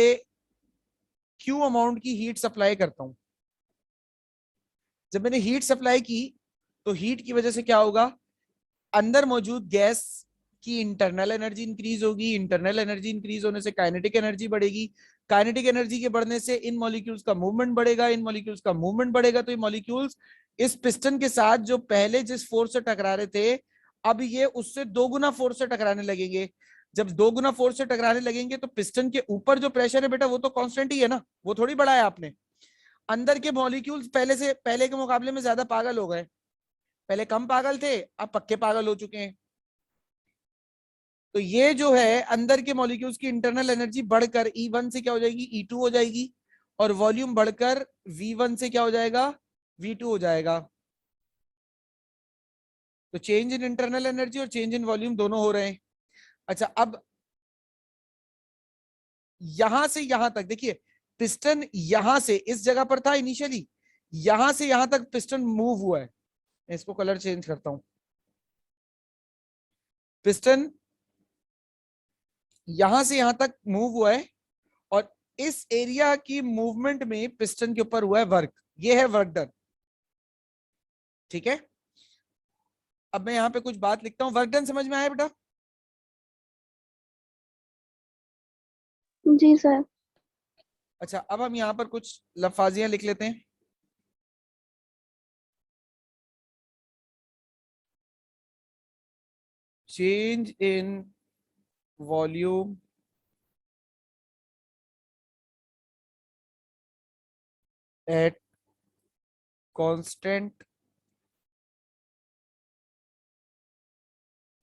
Q अमाउंट की हीट सप्लाई करता हूं। जब मैंने हीट सप्लाई की तो हीट की वजह से क्या होगा, अंदर मौजूद गैस की इंटरनल एनर्जी इंक्रीज होगी, इंटरनल एनर्जी इंक्रीज होने से काइनेटिक एनर्जी बढ़ेगी, काइनेटिक एनर्जी के बढ़ने से इन मॉलिक्यूल्स का मूवमेंट बढ़ेगा, इन मॉलिक्यूल्स का मूवमेंट बढ़ेगा तो ये मॉलिक्यूल्स इस पिस्टन के साथ जो पहले जिस फोर्स से टकरा रहे थे, अब ये उससे 2 गुना फोर्स से टकराने लगेंगे। जब 2 गुना फोर्स से टकराने लगेंगे तो पिस्टन के ऊपर जो प्रेशर है बेटा वो तो कांस्टेंट ही है ना, वो थोड़ी बढ़ाया आपने। अंदर के मॉलिक्यूल्स पहले के मुकाबले में ज्यादा पागल हो गए, पहले कम पागल थे अब पक्के पागल हो चुके हैं। तो ये जो है अंदर के मॉलिक्यूल्स की इंटरनल एनर्जी बढ़कर E1 से क्या हो जाएगी, E2 हो जाएगी, और वॉल्यूम बढ़कर V1 से क्या हो जाएगा, V2 हो जाएगा। तो चेंज इन इंटरनल एनर्जी और चेंज इन वॉल्यूम दोनों हो रहे हैं। अच्छा, अब यहां से यहां तक देखिए, पिस्टन यहां से इस जगह पर था इनिशियली, यहां से यहां तक पिस्टन मूव हुआ है। मैं इसको कलर चेंज करता हूं। पिस्टन यहां से यहां तक मूव हुआ है, और इस एरिया की मूवमेंट में पिस्टन के ऊपर हुआ है वर्क, ये है वर्क डन। ठीक है, अब मैं यहां पे कुछ बात लिखता हूं। वर्क डन समझ में आया बेटा? जी सर। अच्छा, अब हम यहां पर कुछ लफाजियां लिख लेते हैं। Change in volume at constant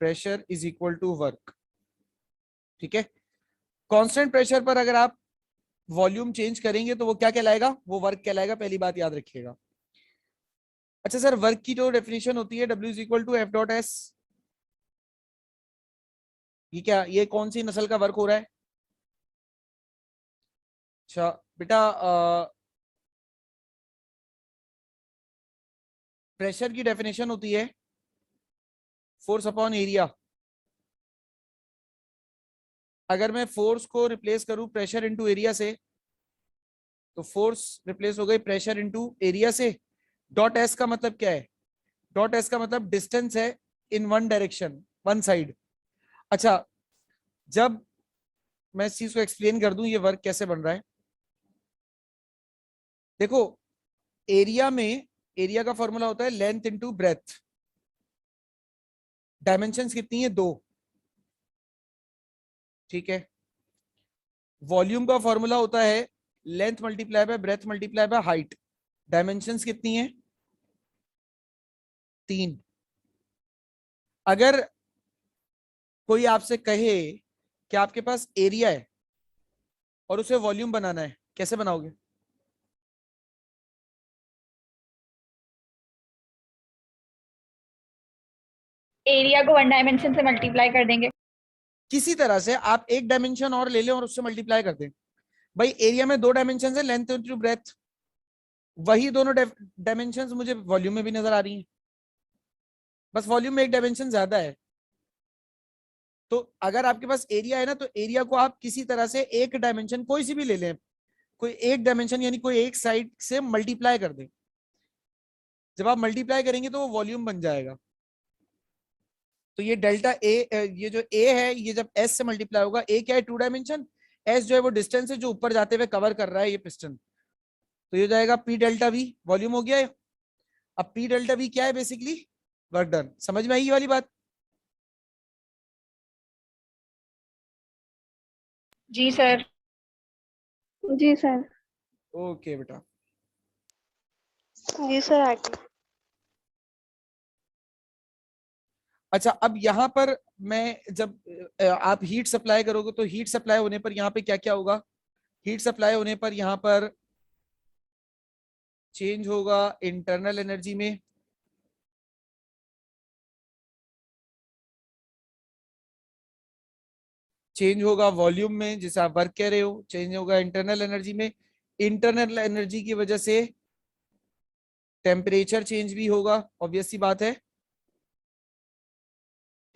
pressure is equal to work. ठीक है, कांस्टेंट प्रेशर पर अगर आप वॉल्यूम चेंज करेंगे तो वो क्या कहलाएगा, वो वर्क कहलाएगा, पहली बात याद रखिएगा। अच्छा सर, वर्क की जो डेफिनेशन होती है W is equal to F dot S, ये क्या, ये कौन सी नस्ल का वर्क हो रहा है? अच्छा बेटा, प्रेशर की डेफिनेशन होती है फोर्स अपॉन एरिया। अगर मैं फोर्स को रिप्लेस करूं प्रेशर इंटू एरिया से, तो फोर्स रिप्लेस हो गई प्रेशर इंटू एरिया से। डॉट एस का मतलब क्या है, डॉट एस का मतलब डिस्टेंस है in one direction, one side. अच्छा, जब मैं इस चीज को एक्सप्लेन कर दूं ये वर्क कैसे बन रहा है, देखो एरिया में, एरिया का फॉर्मूला होता है लेंथ इंटू ब्रेथ। डायमेंशंस कितनी है, 2। ठीक है, वॉल्यूम का फॉर्मूला होता है length multiply by breath multiply by height. Dimensions कितनी है, 3। अगर कोई आपसे कहे कि आपके पास एरिया है और उसे वॉल्यूम बनाना है, कैसे बनाओगे? एरिया को 1 डायमेंशन से मल्टीप्लाई कर देंगे। किसी तरह से आप एक डायमेंशन और ले लें और उससे मल्टीप्लाई कर दें। भाई एरिया में 2 डायमेंशन है, लेंथ इंटू ब्रेथ, वही दोनों डायमेंशन मुझे वॉल्यूम में भी नजर आ रही हैं, बस वॉल्यूम में एक डायमेंशन ज्यादा है। तो अगर आपके पास एरिया है ना, तो एरिया को आप किसी तरह से एक डायमेंशन कोई सी भी ले लें, कोई एक डायमेंशन यानी कोई एक साइड से मल्टीप्लाई कर दें। जब आप मल्टीप्लाई करेंगे तो वो वॉल्यूम बन जाएगा। तो ये डेल्टा ए, ये जो ए है ये जब एस से मल्टीप्लाई होगा, ए क्या है, 2 डायमेंशन, एस जो है वो डिस्टेंस है जो ऊपर जाते हुए कवर कर रहा है ये पिस्टन, तो ये हो जाएगा पी डेल्टा वी, वॉल्यूम हो गया है। अब पी डेल्टा वी क्या है, बेसिकली वर्क डन। समझ में आई ये वाली बात? जी सर। जी सर। ओके बेटा। जी सर, आगे। अच्छा, अब यहाँ पर मैं जब आप हीट सप्लाई करोगे तो हीट सप्लाई होने पर यहाँ पे क्या क्या होगा, हीट सप्लाई होने पर यहाँ पर चेंज होगा इंटरनल एनर्जी में, चेंज होगा वॉल्यूम में जिसे आप वर्क कह रहे हो, चेंज होगा इंटरनल एनर्जी में। इंटरनल एनर्जी की वजह से टेम्परेचर चेंज भी होगा, ऑब्वियस सी बात है।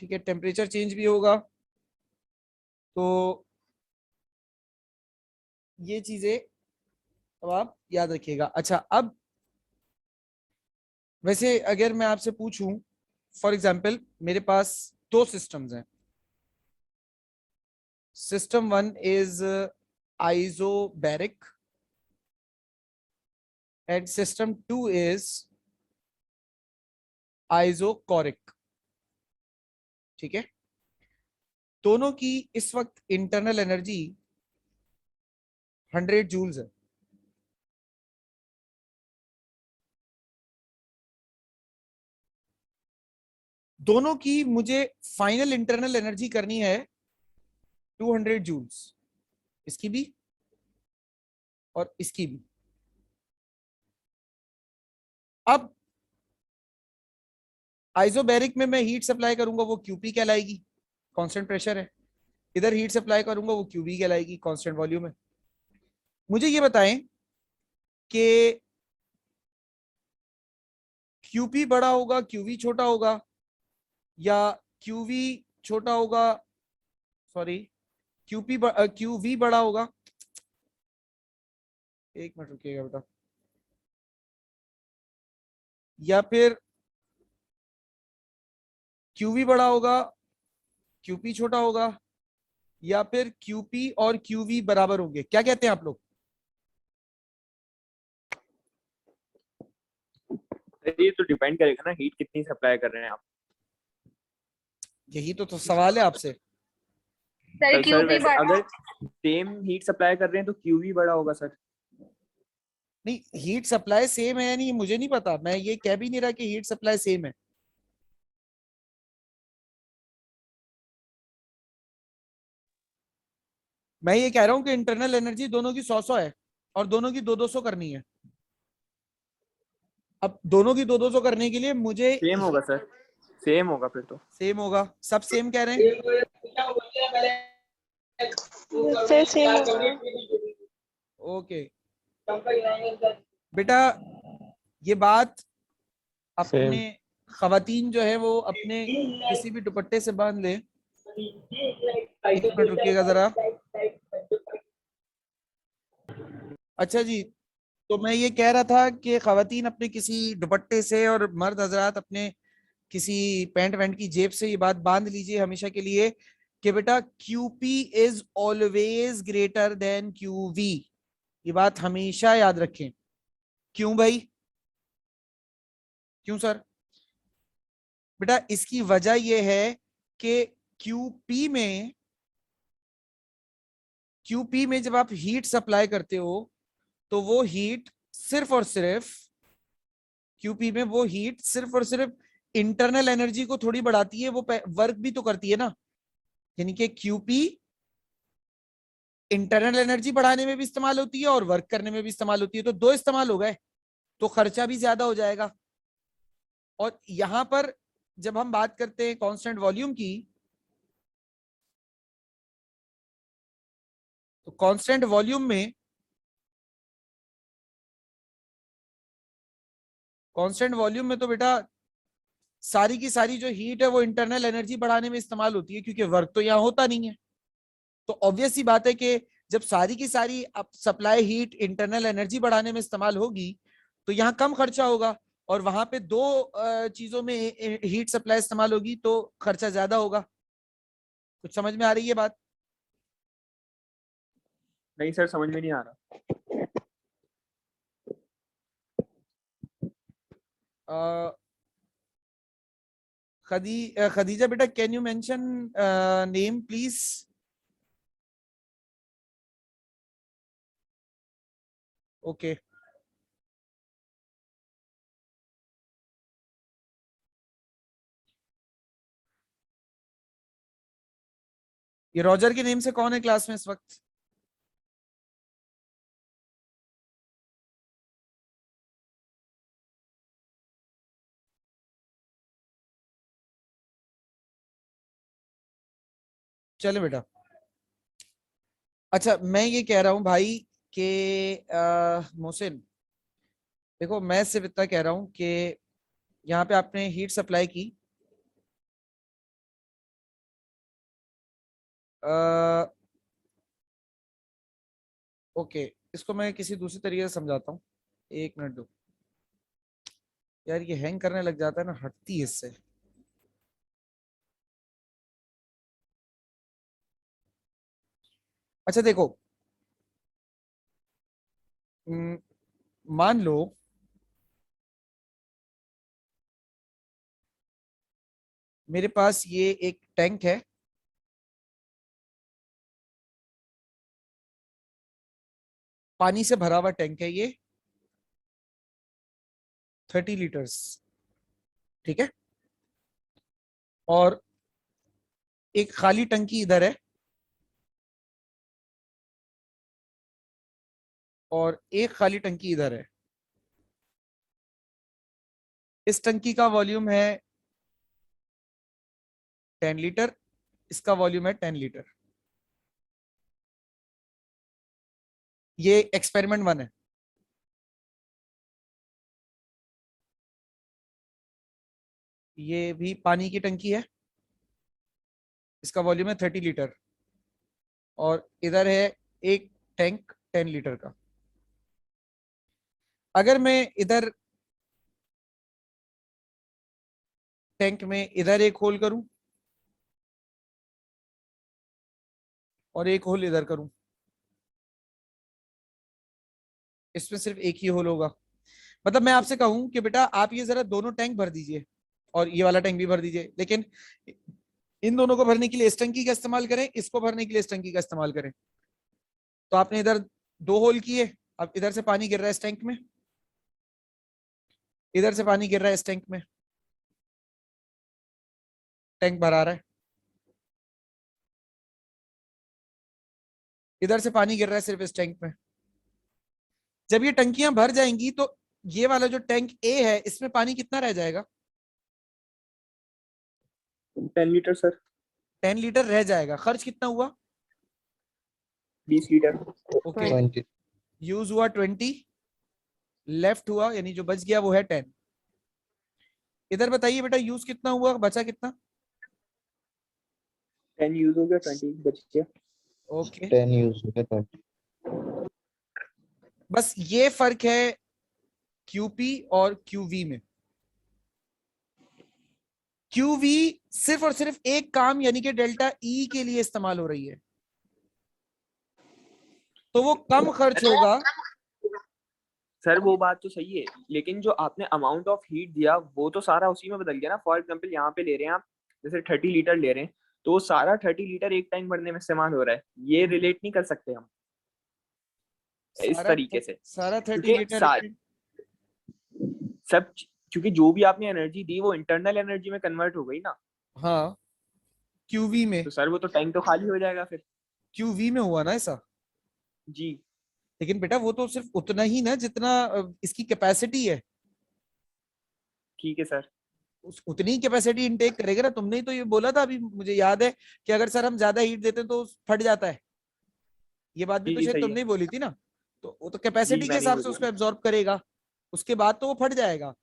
ठीक है, टेम्परेचर चेंज भी होगा। तो ये चीजें अब आप याद रखिएगा। अच्छा, अब वैसे अगर मैं आपसे पूछूं, फॉर एग्जाम्पल मेरे पास दो सिस्टम्स हैं. System one is isobaric and system two is isochoric. ठीक है. दोनों की इस वक्त इंटरनल एनर्जी 100 जूल्स है. दोनों की मुझे फाइनल इंटरनल एनर्जी करनी है 200 जूल्स, इसकी भी और इसकी भी. अब आइसोबैरिक में मैं हीट सप्लाई करूंगा, वो क्यूपी कहलाएगी, कांस्टेंट प्रेशर है. इधर हीट सप्लाई करूंगा, वो क्यूबी कहलाएगी, कांस्टेंट वॉल्यूम है. मुझे ये बताएं कि क्यूपी बड़ा होगा, क्यूवी छोटा होगा, या क्यूवी छोटा होगा, सॉरी क्यूवी बड़ा होगा. एक मिनट रुकिएगा बेटा. या फिर क्यूवी बड़ा होगा, क्यूपी छोटा होगा, या फिर क्यूपी और क्यूवी बराबर होंगे. क्या कहते हैं आप लोग? ये तो डिपेंड करेगा ना, हीट कितनी सप्लाई कर रहे हैं आप. यही तो सवाल है आपसे. सर सर क्यूबी वैसे अगर सेम हीट सप्लाई कर रहे हैं तो क्यूवी बड़ा होगा सर. नहीं, हीट सप्लाई सेम है या नहीं मुझे नहीं पता. मैं ये कह भी नहीं रहा कि हीट सप्लाई सेम है. मैं ये कह रहा हूं कि इंटरनल एनर्जी दोनों की 100-100 है और दोनों की 200-200 करनी है. अब दोनों की 200-200 करने के लिए मुझे सेम होगा सर, सेम होगा फिर तो. सेम होगा. सब सेम कह रहे हैं. Sir, same होगा. ओके बेटा, ये बात अपने सेम. खवातीन जो है वो अपने किसी भी दुपट्टे से बांध ले. एक मिनट रुकिएगा जरा. अच्छा जी, तो मैं ये कह रहा था कि खवातीन अपने किसी दुपट्टे से और मर्द हजरात अपने किसी पैंट वैंट की जेब से ये बात बांध लीजिए हमेशा के लिए कि बेटा QP is always greater than QV. ये बात हमेशा याद रखें. क्यों भाई? क्यों सर? बेटा इसकी वजह यह है कि क्यूपी में जब आप हीट सप्लाई करते हो तो वो हीट सिर्फ और सिर्फ क्यूपी में वो हीट सिर्फ और सिर्फ इंटरनल एनर्जी को थोड़ी बढ़ाती है, वो वर्क भी तो करती है ना. यानी कि क्यूपी इंटरनल एनर्जी बढ़ाने में भी इस्तेमाल होती है और वर्क करने में भी इस्तेमाल होती है. तो दो इस्तेमाल हो गए, तो खर्चा भी ज्यादा हो जाएगा. और यहां पर जब हम बात करते हैं कांस्टेंट वॉल्यूम की, तो कांस्टेंट वॉल्यूम में तो बेटा सारी की सारी जो हीट है वो इंटरनल एनर्जी बढ़ाने में इस्तेमाल होती है, क्योंकि वर्क तो यहाँ होता नहीं है. तो ऑब्वियस सी बात है कि जब सारी की सारी सप्लाई हीट इंटरनल एनर्जी बढ़ाने में इस्तेमाल होगी तो यहाँ कम खर्चा होगा, और वहां पे दो चीजों में हीट सप्लाई इस्तेमाल होगी तो खर्चा ज्यादा होगा. कुछ समझ में आ रही है बात? नहीं सर, समझ में नहीं आ रहा. खदीजा बेटा, can you mention name please? Okay. ये रॉजर के नेम से कौन है क्लास में इस वक्त? चले बेटा. अच्छा, मैं ये कह रहा हूं भाई कि मोहसिन, देखो मैं सिर्फ इतना कह रहा हूं कि यहाँ पे आपने हीट सप्लाई की, ओके, इसको मैं किसी दूसरे तरीके से समझाता हूँ. एक मिनट दो. यार ये हैंग करने लग जाता है ना, हटती है इससे। अच्छा देखो, हम्म, मान लो मेरे पास ये एक टैंक है, पानी से भरा हुआ टैंक है ये, 30 लीटर्स, ठीक है। और एक खाली टंकी इधर है, और एक खाली टंकी इधर है। इस टंकी का वॉल्यूम है 10 लीटर, इसका वॉल्यूम है 10 लीटर। ये एक्सपेरिमेंट 1 है। ये भी पानी की टंकी है, इसका वॉल्यूम है 30 लीटर, और इधर है एक टैंक 10 लीटर का। अगर मैं इधर टैंक में इधर एक होल करूं और एक होल इधर करूं, इसमें सिर्फ एक ही होल होगा। मतलब मैं आपसे कहूं कि बेटा आप ये जरा दोनों टैंक भर दीजिए और ये वाला टैंक भी भर दीजिए, लेकिन इन दोनों को भरने के लिए इस टंकी का इस्तेमाल करें, इसको भरने के लिए इस टंकी का इस्तेमाल करें। तो आपने इधर 2 होल किए, अब इधर से पानी गिर रहा है इस टैंक में, इधर से पानी गिर रहा है इस टैंक में, टैंक भरा रहा है। इधर से पानी गिर रहा है सिर्फ इस टैंक में। जब ये टंकियां भर जाएंगी तो ये वाला जो टैंक ए है इसमें पानी कितना रह जाएगा? 10 लीटर सर। 10 लीटर रह जाएगा। खर्च कितना हुआ? 20 लीटर। ओके, 20। यूज हुआ 20, लेफ्ट हुआ यानी जो बच गया वो है 10। इधर बताइए बेटा यूज कितना हुआ, बचा कितना? 10 यूज हो गया, 20 बच गया। ओके, 10 यूज हो गया 20। बस ये फर्क है क्यूपी और क्यूवी में। क्यूवी सिर्फ और सिर्फ एक काम यानी कि डेल्टा ई के लिए इस्तेमाल हो रही है, तो वो कम खर्च होगा। सर वो बात तो सही है, लेकिन जो आपने अमाउंट ऑफ हीट दिया वो तो सारा उसी में बदल गया ना। फॉर एग्जाम्पल यहाँ पे ले रहे हैं आप, जैसे 30 लीटर ले रहे हैं, तो वो सारा 30 लीटर एक टाइम भरने में इस्तेमाल हो रहा है। ये रिलेट नहीं कर सकते हम इस सारा तरीके से, सारा 30 क्योंकि लीटर सब, क्योंकि जो भी आपने एनर्जी दी वो इंटरनल एनर्जी में कन्वर्ट हो गई ना। हाँ, क्यूवी में, तो सर वो तो टैंक तो खाली हो जाएगा फिर। क्यूवी में हुआ ना ऐसा। जी लेकिन बेटा वो तो सिर्फ उतना ही ना जितना इसकी कैपेसिटी है, ठीक है सर। उतनी कैपेसिटी इनटेक करेगा ना। तुमने ही तो ये बोला था अभी, मुझे याद है कि अगर सर हम ज्यादा हीट देते हैं तो फट जाता है। ये बात भी जी तो जी शायद सही है। तुमने ही बोली थी ना। तो वो तो जी कैपेसिटी के मैंने ही हिसाब से बोली उसको थी। एब्जॉर्ब करेगा, उसके बाद तो वो फट जाएगा।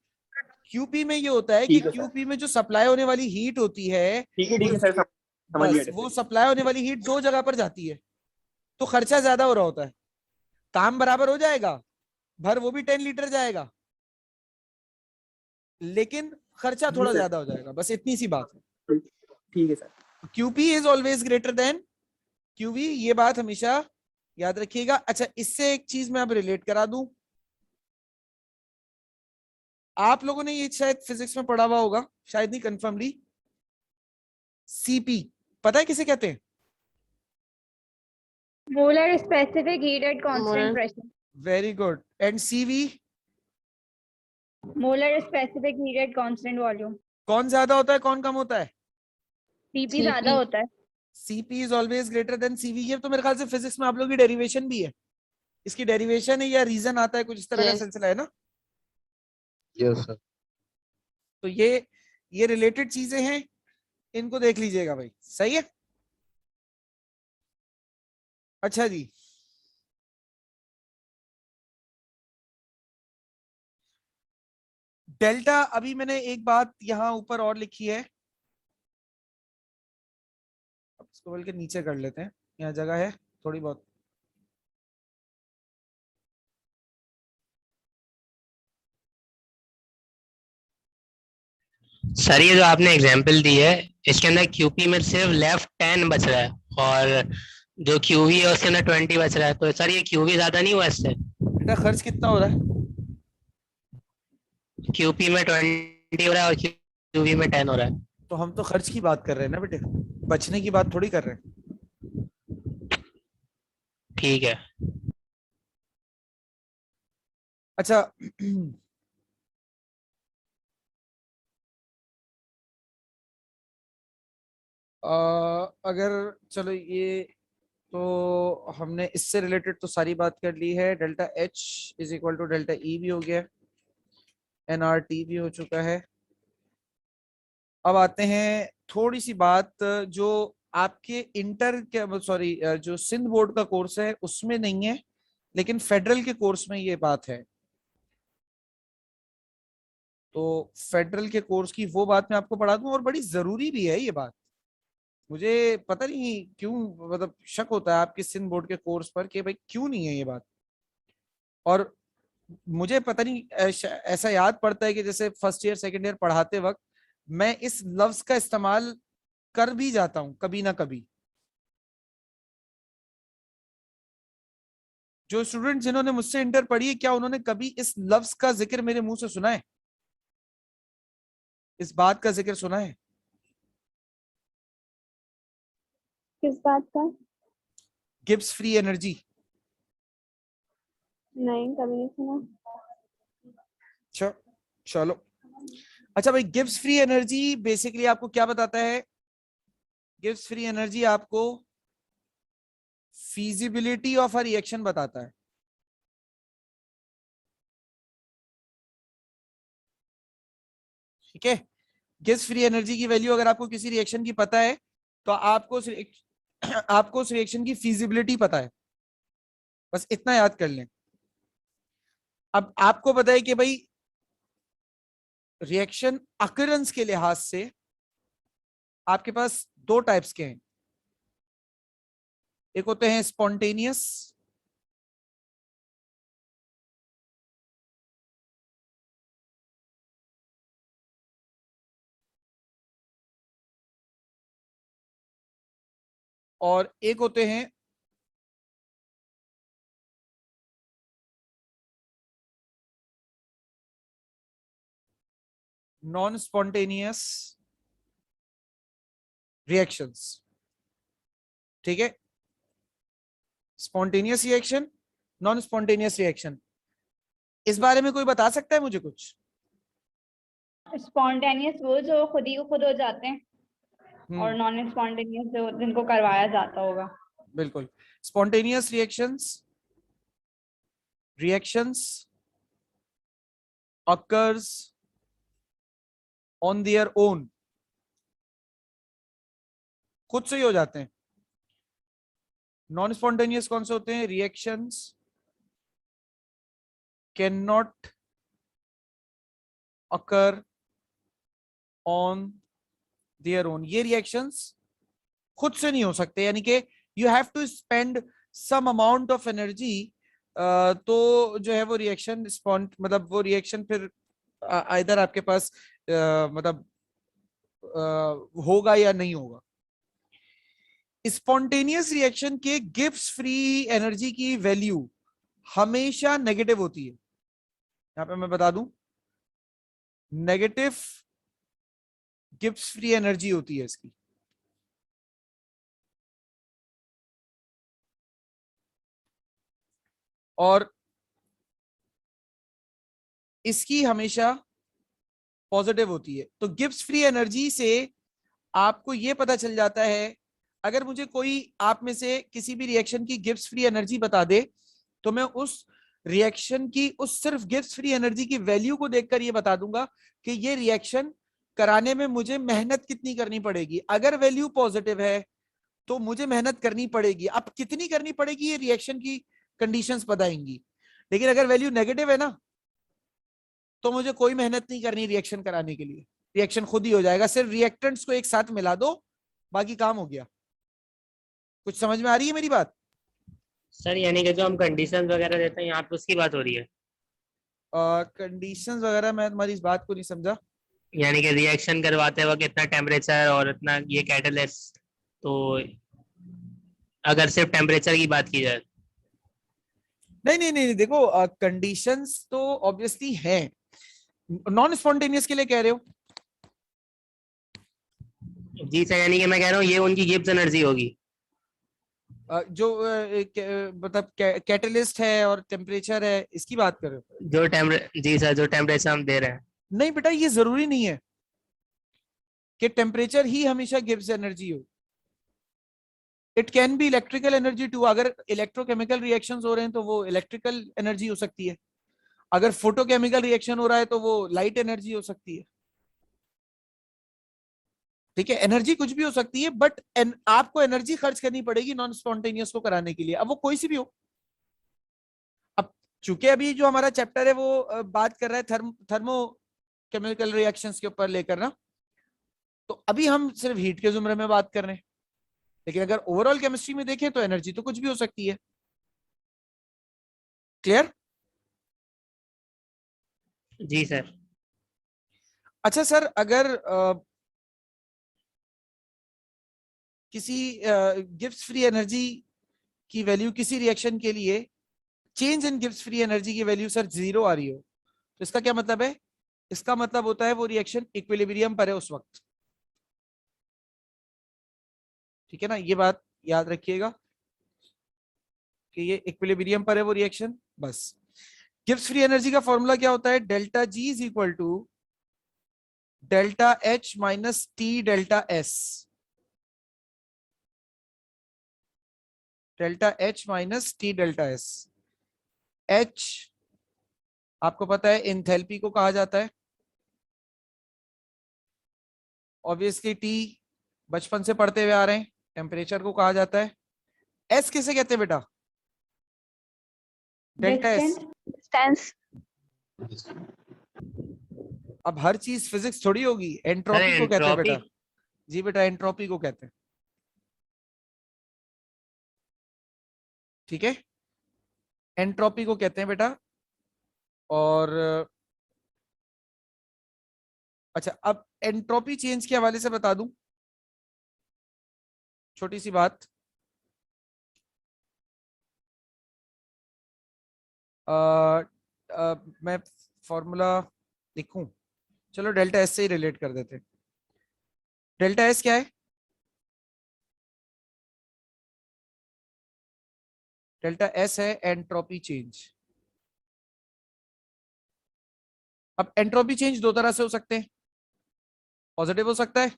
क्यूपी में ये होता है कि ठीक है सर। क्यूपी में जो सप्लाई होने वाली हीट होती है, ठीक वो, है सर, समझ गया बस वो डिफरेंस। सप्लाई होने वाली हीट 2 जगह पर जाती है, तो खर्चा ज्यादा हो रहा होता है। काम बराबर हो जाएगा, भर वो भी 10 लीटर जाएगा, लेकिन खर्चा जी थोड़ा सर। ज्यादा हो जाएगा, बस इतनी सी बात है। ठीक है sir. QP is always greater than QV, ये बात हमेशा याद रखिएगा। अच्छा, इससे एक चीज मैं अब रिलेट करा दूं। आप लोगों ने ये शायद फिजिक्स में पढ़ा हुआ होगा, शायद नहीं, कंफर्मली। सीपी पता है किसे कहते हैं? Molar specific heat at constant pressure. Very good. And CV? Molar specific heat at constant volume. कौन ज्यादा होता है कौन कम होता है? सीपी ज्यादा होता है। CP is always greater then CV. ये तो मेरे ख्याल से फिजिक्स में आप लोगों की डेरिवेशन भी है, इसकी डेरिवेशन है या रीजन आता है, कुछ इस तरह का Yes. सिलसिला है ना। Yes sir. तो ये रिलेटेड चीजें हैं, इनको देख लीजिएगा भाई, सही है। अच्छा जी, डेल्टा, अभी मैंने एक बात यहाँ ऊपर और लिखी है, अब इसको बल्कि नीचे कर लेते हैं, यहाँ जगह है थोड़ी बहुत। सर ये जो आपने एग्जाम्पल दी है इसके अंदर क्यूपी में सिर्फ लेफ्ट 10 बच रहा है और जो क्यूवी है उसके अंदर 20 बच रहा है, तो सर ये क्यूवी ज्यादा नहीं हुआ इससे? बेटा खर्च कितना हो रहा है? क्यूपी में 20 हो रहा है और क्यूवी में 10 हो रहा है। तो हम तो खर्च की बात कर रहे हैं ना बेटे, बचने की बात थोड़ी कर रहे हैं। ठीक है। अच्छा अगर चलो ये तो हमने इससे रिलेटेड तो सारी बात कर ली है। Delta H is equal to delta E भी हो गया, एनआरटी भी हो चुका है। अब आते हैं थोड़ी सी बात जो आपके इंटर के सॉरी जो सिंध बोर्ड का कोर्स है उसमें नहीं है, लेकिन फेडरल के कोर्स में ये बात है। तो फेडरल के कोर्स की वो बात मैं आपको पढ़ा दूं, और बड़ी जरूरी भी है ये बात। मुझे पता नहीं क्यों मतलब शक होता है आपके सिंध बोर्ड के कोर्स पर कि भाई क्यों नहीं है ये बात। और मुझे पता नहीं ऐसा याद पड़ता है कि जैसे फर्स्ट ईयर सेकंड ईयर पढ़ाते वक्त मैं इस लफ्ज का इस्तेमाल कर भी जाता हूं कभी ना कभी। जो स्टूडेंट जिन्होंने मुझसे इंटर पढ़ी है, क्या उन्होंने कभी इस लफ्ज का जिक्र मेरे मुंह से सुना है? इस बात का जिक्र सुना है? किस बात का? Gibbs free energy. नहीं, कभी नहीं सुना। चलो अच्छा भाई, गिब्स फ्री एनर्जी बेसिकली आपको क्या बताता है? गिब्स फ्री एनर्जी आपको फीजिबिलिटी ऑफ अ रिएक्शन बताता है। ठीक है, गिब्स फ्री एनर्जी की वैल्यू अगर आपको किसी रिएक्शन की पता है तो आपको उस रिएक्शन की फीजिबिलिटी पता है, बस इतना याद कर लें। अब आपको पता है कि भाई रिएक्शन अकरेंस के लिहाज से आपके पास दो टाइप्स के हैं। एक होते हैं स्पॉन्टेनियस, और एक होते हैं नॉन स्पॉन्टेनियस रिएक्शंस। ठीक है, spontaneous reaction, non spontaneous reaction, इस बारे में कोई बता सकता है मुझे कुछ? स्पॉन्टेनियस वो जो खुद ही खुद हो जाते हैं, और नॉन स्पॉन्टेनियस जो जिनको करवाया जाता होगा। बिल्कुल, spontaneous reactions occurs on their own, खुद से ही हो जाते हैं। नॉन स्पॉन्टेनियस कौन से होते हैं? Reactions can not occur on their own, ये रिएक्शंस खुद से नहीं हो सकते, यानी कि you have to spend some amount of energy, तो जो है वो रिएक्शन मतलब वो रिएक्शन फिर इधर आपके पास मतलब होगा या नहीं होगा। स्पॉन्टेनियस रिएक्शन के गिब्स फ्री एनर्जी की वैल्यू हमेशा नेगेटिव होती है। यहां पे मैं बता दूं, नेगेटिव गिब्स फ्री एनर्जी होती है इसकी। और इसकी हमेशा पॉजिटिव होती है। तो गिब्स फ्री एनर्जी से आपको यह पता चल जाता है, अगर मुझे कोई आप में से किसी भी रिएक्शन की गिब्स फ्री एनर्जी बता दे तो मैं उस रिएक्शन की उस सिर्फ गिब्स फ्री एनर्जी की वैल्यू को देखकर ये बता दूंगा कि ये रिएक्शन कराने में मुझे मेहनत कितनी करनी पड़ेगी। अगर वैल्यू पॉजिटिव है तो मुझे मेहनत करनी पड़ेगी, अब कितनी करनी पड़ेगी ये रिएक्शन की कंडीशंस बताएंगी। लेकिन अगर वैल्यू नेगेटिव है ना, तो मुझे कोई मेहनत नहीं करनी रिएक्शन कराने के लिए, रिएक्शन खुद ही हो जाएगा। सिर्फ रिएक्टेंट्स को एक साथ मिला दो, बाकी काम हो गया। कुछ समझ में आ रही है मेरी बात? सर यानी कि जो हम कंडीशन वगैरह देते हैं यहाँ पे उसकी बात हो रही है? कंडीशंस वगैरह मैं तुम्हारी इस बात को नहीं समझा। यानी कि रिएक्शन करवाते वक्त इतना टेम्परेचर और इतना ये कैटलिस्ट, तो अगर सिर्फ टेम्परेचर की बात की जाए। नहीं, देखो कंडीशंस तो ऑब्वियसली हैं। नॉन स्पॉन्टेनियस के लिए कह रहे हो? जी सर, यानी कि मैं कह रहा हूँ ये उनकी गिब्स एनर्जी होगी। जो मतलब कैटलिस्ट है और टेम्परेचर है, इसकी बात कर रहे हो? जी सर, जो टेम्परेचर हम दे रहे हैं। नहीं बेटा, ये जरूरी नहीं है कि टेम्परेचर ही हमेशा गिव्स एनर्जी हो। It can be electrical energy too. अगर इलेक्ट्रोकेमिकल रिएक्शंस हो रहे हैं तो वो इलेक्ट्रिकल एनर्जी हो सकती है। अगर फोटोकेमिकल रिएक्शन हो रहा है तो वो लाइट एनर्जी हो सकती है। ठीक है, एनर्जी कुछ भी हो सकती है, बट आपको एनर्जी खर्च करनी पड़ेगी नॉन स्पॉन्टेनियस को कराने के लिए, अब वो कोई सी भी हो। अब चूंकि अभी जो हमारा चैप्टर है वो बात कर रहा है थर्मो केमिकल रिएक्शंस के ऊपर लेकर ना, तो अभी हम सिर्फ हीट के जुमरे में बात कर रहे हैं। लेकिन अगर ओवरऑल केमिस्ट्री में देखें तो एनर्जी तो कुछ भी हो सकती है। क्लियर? जी सर। अच्छा सर, अगर किसी गिब्स फ्री एनर्जी की वैल्यू किसी रिएक्शन के लिए change in Gibbs free energy की वैल्यू सर 0 आ रही हो, तो इसका क्या मतलब है? इसका मतलब होता है वो रिएक्शन इक्विलिब्रियम पर है उस वक्त। ठीक है ना, ये बात याद रखिएगा कि ये इक्विलिब्रियम पर है वो रिएक्शन। बस गिब्स फ्री एनर्जी का फॉर्मूला क्या होता है? Delta G is equal to delta H minus T delta S. Delta H minus T delta S. H आपको पता है एंथैल्पी को कहा जाता है, ऑब्वियसली टी बचपन से पढ़ते हुए आ रहे हैं, टेम्परेचर को कहा जाता है। एस किसे कहते हैं बेटा? Delta S. डिस्टेंस। अब हर चीज फिजिक्स थोड़ी होगी, एंट्रोपी को कहते हैं एंट्रोपी। बेटा। जी बेटा, एंट्रोपी को कहते हैं। ठीक है, एंट्रोपी को कहते हैं बेटा। और अच्छा, अब एंट्रोपी चेंज के हवाले से बता दूं छोटी सी बात। मैं फॉर्मूला लिखूं? चलो डेल्टा एस से ही रिलेट कर देते हैं। डेल्टा एस क्या है? डेल्टा एस है एंट्रोपी चेंज। अब एंट्रोपी चेंज दो तरह से हो सकते हैं, पॉजिटिव हो सकता है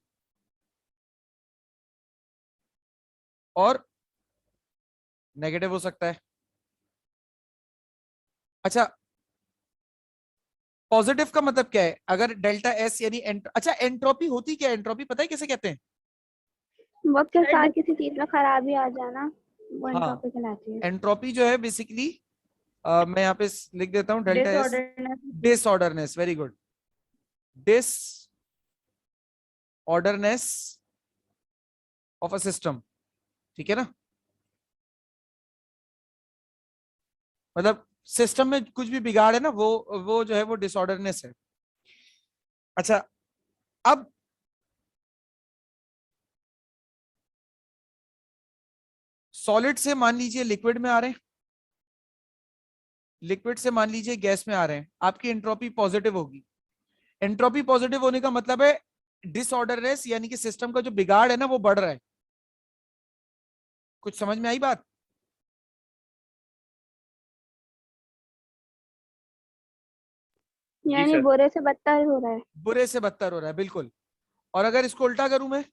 और नेगेटिव हो सकता है। अच्छा, पॉजिटिव का मतलब क्या है? अगर डेल्टा एस यानी अच्छा, एंट्रोपी होती क्या है? एंट्रोपी पता है किसे कहते हैं? वक्त के साथ किसी चीज में खराबी आ जाना, वो हाँ, एंट्रोपी कहलाती है। एंट्रोपी जो है बेसिकली मैं यहाँ पे लिख देता हूँ delta S. Disorderness. Disorderness, very good. Disorderness of a system. ठीक है ना, मतलब सिस्टम में कुछ भी बिगाड़ है ना, वो जो है वो डिसऑर्डरनेस है। अच्छा, अब सॉलिड से मान लीजिए लिक्विड में आ रहे हैं, लिक्विड से मान लीजिए गैस में आ रहे हैं, आपकी एंट्रोपी पॉजिटिव होगी। एंट्रोपी पॉजिटिव होने का मतलब है डिसऑर्डरनेस, यानी कि सिस्टम का जो बिगाड़ है ना वो बढ़ रहा है। कुछ समझ में आई बात? यानी सर। बुरे से बदतर हो रहा है। बुरे से बदतर हो रहा है, बिल्कुल। और अगर इसको उल्टा करूं मैं,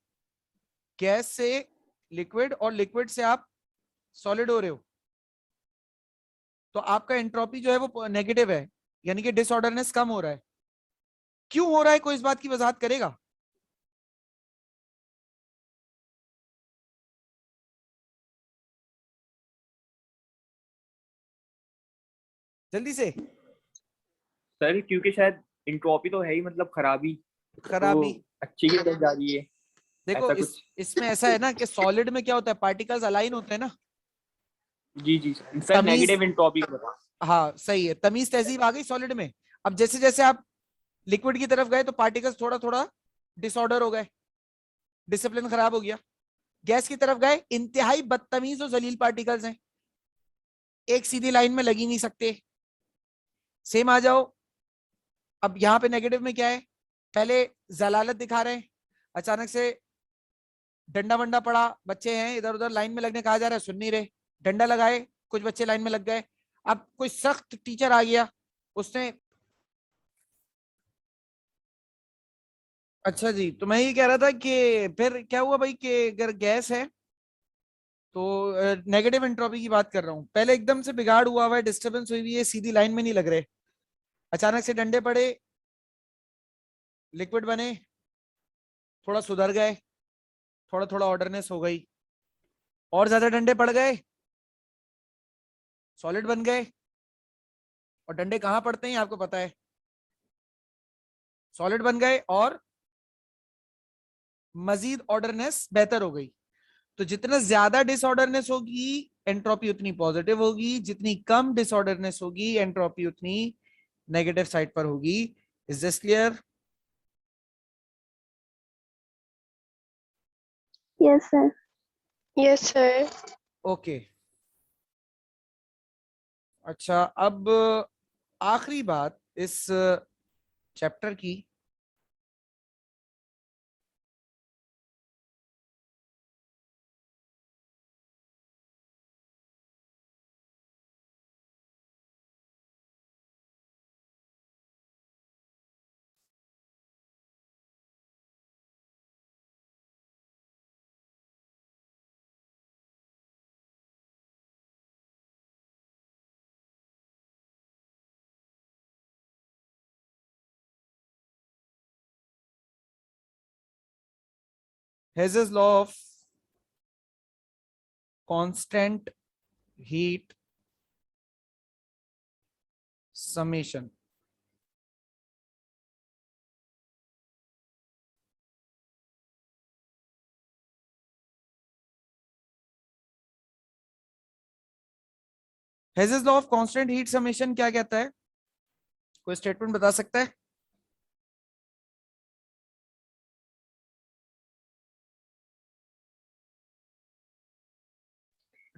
गैस से लिक्विड और लिक्विड से आप सॉलिड हो रहे हो, तो आपका एंट्रोपी जो है वो नेगेटिव है, यानी कि डिसऑर्डरनेस कम हो रहा है। क्यों हो रहा है, कोई इस बात की वजाहत करेगा? जल्दी से। सर क्योंकि शायद इंट्रोपी तो है ही, मतलब खराबी, खराबी। तो अच्छी की तरफ जा रही है। देखो ऐसा कुछ। इसमें ऐसा है ना कि सॉलिड में क्या होता है, पार्टिकल्स अलाइन होते हैं ना। जी जी सर, सर तमीज, नेगेटिव इंट्रोपी को बता। हाँ सही है, तमीज तहजीब आ गई सॉलिड में। अब जैसे जैसे आप लिक्विड की तरफ गए तो पार्टिकल्स थोड़ा थोड़ा डिसऑर्डर हो गए, डिसिप्लिन खराब हो गया। गैस की तरफ गए, इंतहाई बदतमीज और जलील पार्टिकल्स हैं, एक सीधी लाइन में लगी नहीं सकते। सेम आ जाओ, अब यहाँ पे नेगेटिव में क्या है, पहले जलालत दिखा रहे हैं, अचानक से डंडा वंडा पड़ा, बच्चे हैं इधर उधर लाइन में लगने कहा जा रहा है, सुन नहीं रहे, डंडा लगाए, कुछ बच्चे लाइन में लग गए। अब कोई सख्त टीचर आ गया, उसने, अच्छा जी, तो मैं ये कह रहा था कि फिर क्या हुआ भाई कि अगर गैस है तो नेगेटिव एंट्रोपी की बात कर रहा हूँ, पहले एकदम से बिगाड़ हुआ है, डिस्टरबेंस हुई है, सीधी लाइन में नहीं लग रहे, अचानक से डंडे पड़े, लिक्विड बने, थोड़ा सुधर गए, थोड़ा थोड़ा ऑर्डरनेस हो गई, और ज्यादा डंडे पड़ गए, सॉलिड बन गए। और डंडे कहाँ पड़ते हैं आपको पता है, सॉलिड बन गए और मजीद ऑर्डरनेस बेहतर हो गई। तो जितना ज्यादा डिसऑर्डरनेस होगी एंट्रोपी उतनी पॉजिटिव होगी, जितनी कम डिसऑर्डरनेस होगी एंट्रोपी उतनी नेगेटिव साइड पर होगी। Is this clear? Yes sir. Yes, sir. Okay, अच्छा, अब आखिरी बात इस चैप्टर की, Hess's law of constant heat summation. Hess's law of constant heat summation क्या कहता है, कोई स्टेटमेंट बता सकता है?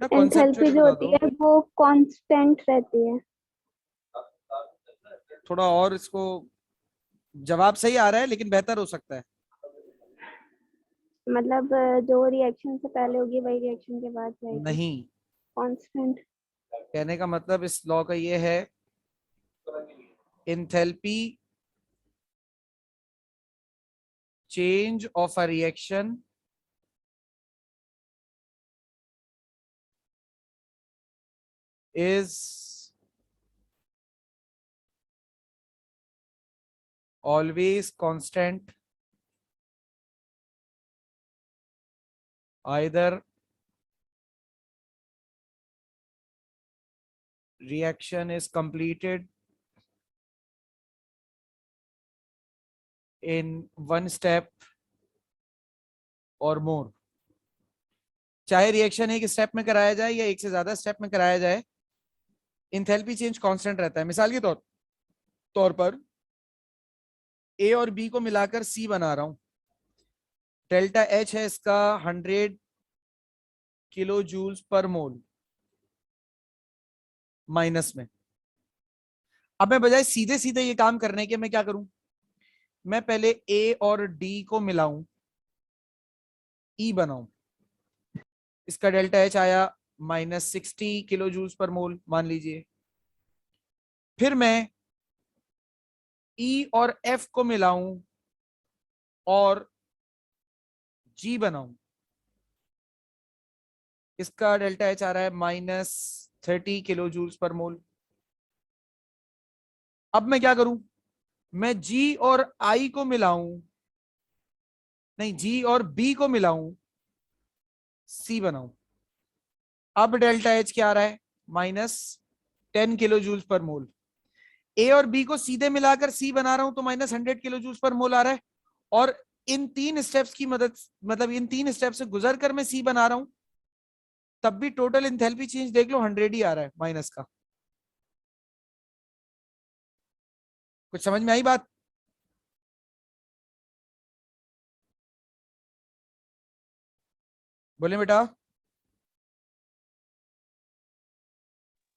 एंथैल्पी जो होती है वो कांस्टेंट रहती है। थोड़ा और इसको, जवाब सही आ रहा है लेकिन बेहतर हो सकता है। मतलब जो रिएक्शन से पहले होगी वही रिएक्शन के बाद जाएगी। नहीं, कांस्टेंट। कहने का मतलब इस लॉ का ये है, enthalpy change of a reaction is always constant either reaction is completed in one step or more, चाहे रिएक्शन एक स्टेप में कराया जाए या एक से ज्यादा स्टेप में कराया जाए, इंथैल्पी चेंज कांस्टेंट रहता है। मिसाल के तौर पर ए और बी को मिलाकर सी बना रहा हूं, डेल्टा एच है इसका 100 kilo joules per mole minus में। अब मैं बजाय सीधे सीधे ये काम करने के मैं क्या करूं, मैं पहले ए और डी को मिलाऊं, ई बनाऊं, इसका डेल्टा एच आया -60 किलो जूल्स पर मोल मान लीजिए। फिर मैं ई और एफ को मिलाऊं और जी बनाऊं, इसका डेल्टा एच आ रहा है -30 किलो जूल्स पर मोल। अब मैं क्या करूं, मैं जी और आई को मिलाऊं, नहीं जी और बी को मिलाऊं, सी बनाऊं। अब डेल्टा एच क्या आ रहा है, -10 किलो जूल्स पर मोल। ए और बी को सीधे मिलाकर सी बना रहा हूं तो -100 किलो जूल्स पर मोल आ रहा है। और इन 3 स्टेप्स की मदद, मतलब इन 3 स्टेप से गुजर कर मैं सी बना रहा हूं, तब भी टोटल इंथैल्पी चेंज देख लो 100 ही आ रहा है माइनस का। कुछ समझ में आई बात? बोले बेटा।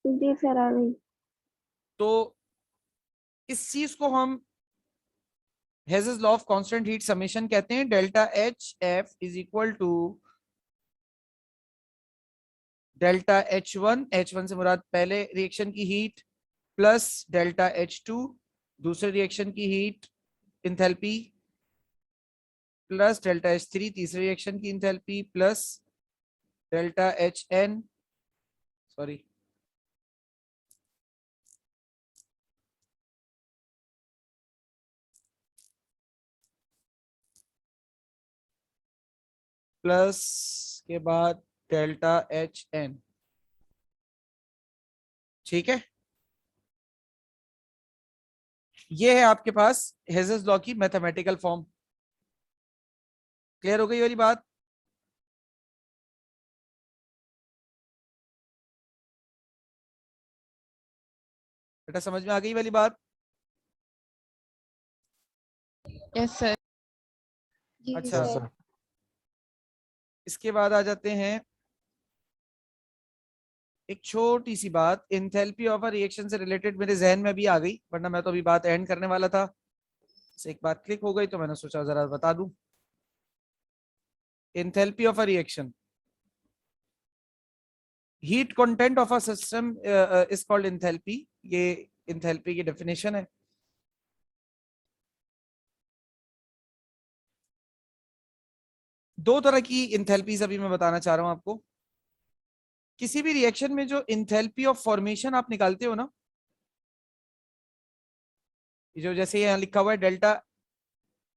जी सर आ गई। तो इस चीज को हम Hess's law of constant heat summation कहते हैं। Delta H F is equal to delta H1 से मुराद पहले रिएक्शन की हीट प्लस डेल्टा H2 दूसरे रिएक्शन की heat enthalpy plus delta H3 तीसरे रिएक्शन की enthalpy plus delta HN sorry plus के बाद डेल्टा HN। ठीक है, ये है आपके पास हेज़ेस लॉ की मैथमेटिकल फॉर्म। क्लियर हो गई वाली बात? बेटा समझ में आ गई वाली बात? Yes sir. अच्छा Yes, sir. इसके बाद आ जाते हैं एक छोटी सी बात, इंथैल्पी ऑफ अ रिएक्शन से रिलेटेड मेरे जहन में भी आ गई, वरना मैं तो अभी बात एंड करने वाला था। एक बात क्लिक हो गई तो मैंने सोचा जरा बता दूं। Enthalpy of a reaction, heat content of a system is called enthalpy. ये इंथैल्पी की डेफिनेशन है। दो तरह की इंथैल्पीज अभी मैं बताना चाह रहा हूं आपको। किसी भी रिएक्शन में जो इंथैल्पी ऑफ फॉर्मेशन आप निकालते हो ना, जो जैसे यहाँ लिखा हुआ है डेल्टा,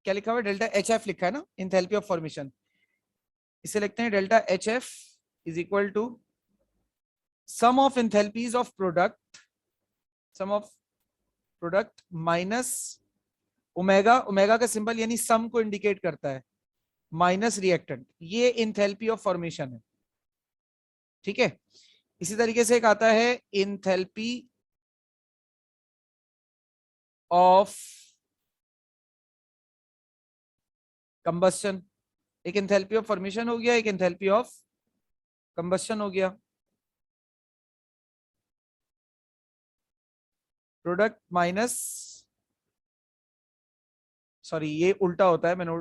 क्या लिखा हुआ है, डेल्टा HF लिखा है ना, इंथैल्पी ऑफ फॉर्मेशन। इसे लिखते हैं delta HF is equal to sum of enthalpies of product, sum of product minus omega, omega का सिंबल यानी सम को इंडिकेट करता है, माइनस रिएक्टेंट। ये इंथैल्पी ऑफ फॉर्मेशन है। ठीक है, इसी तरीके से एक आता है इंथैल्पी ऑफ कंबस्शन। एक इंथैल्पी ऑफ फॉर्मेशन हो गया, एक इंथैल्पी ऑफ कंबस्शन हो गया। प्रोडक्ट माइनस, सॉरी ये उल्टा होता है, मैंने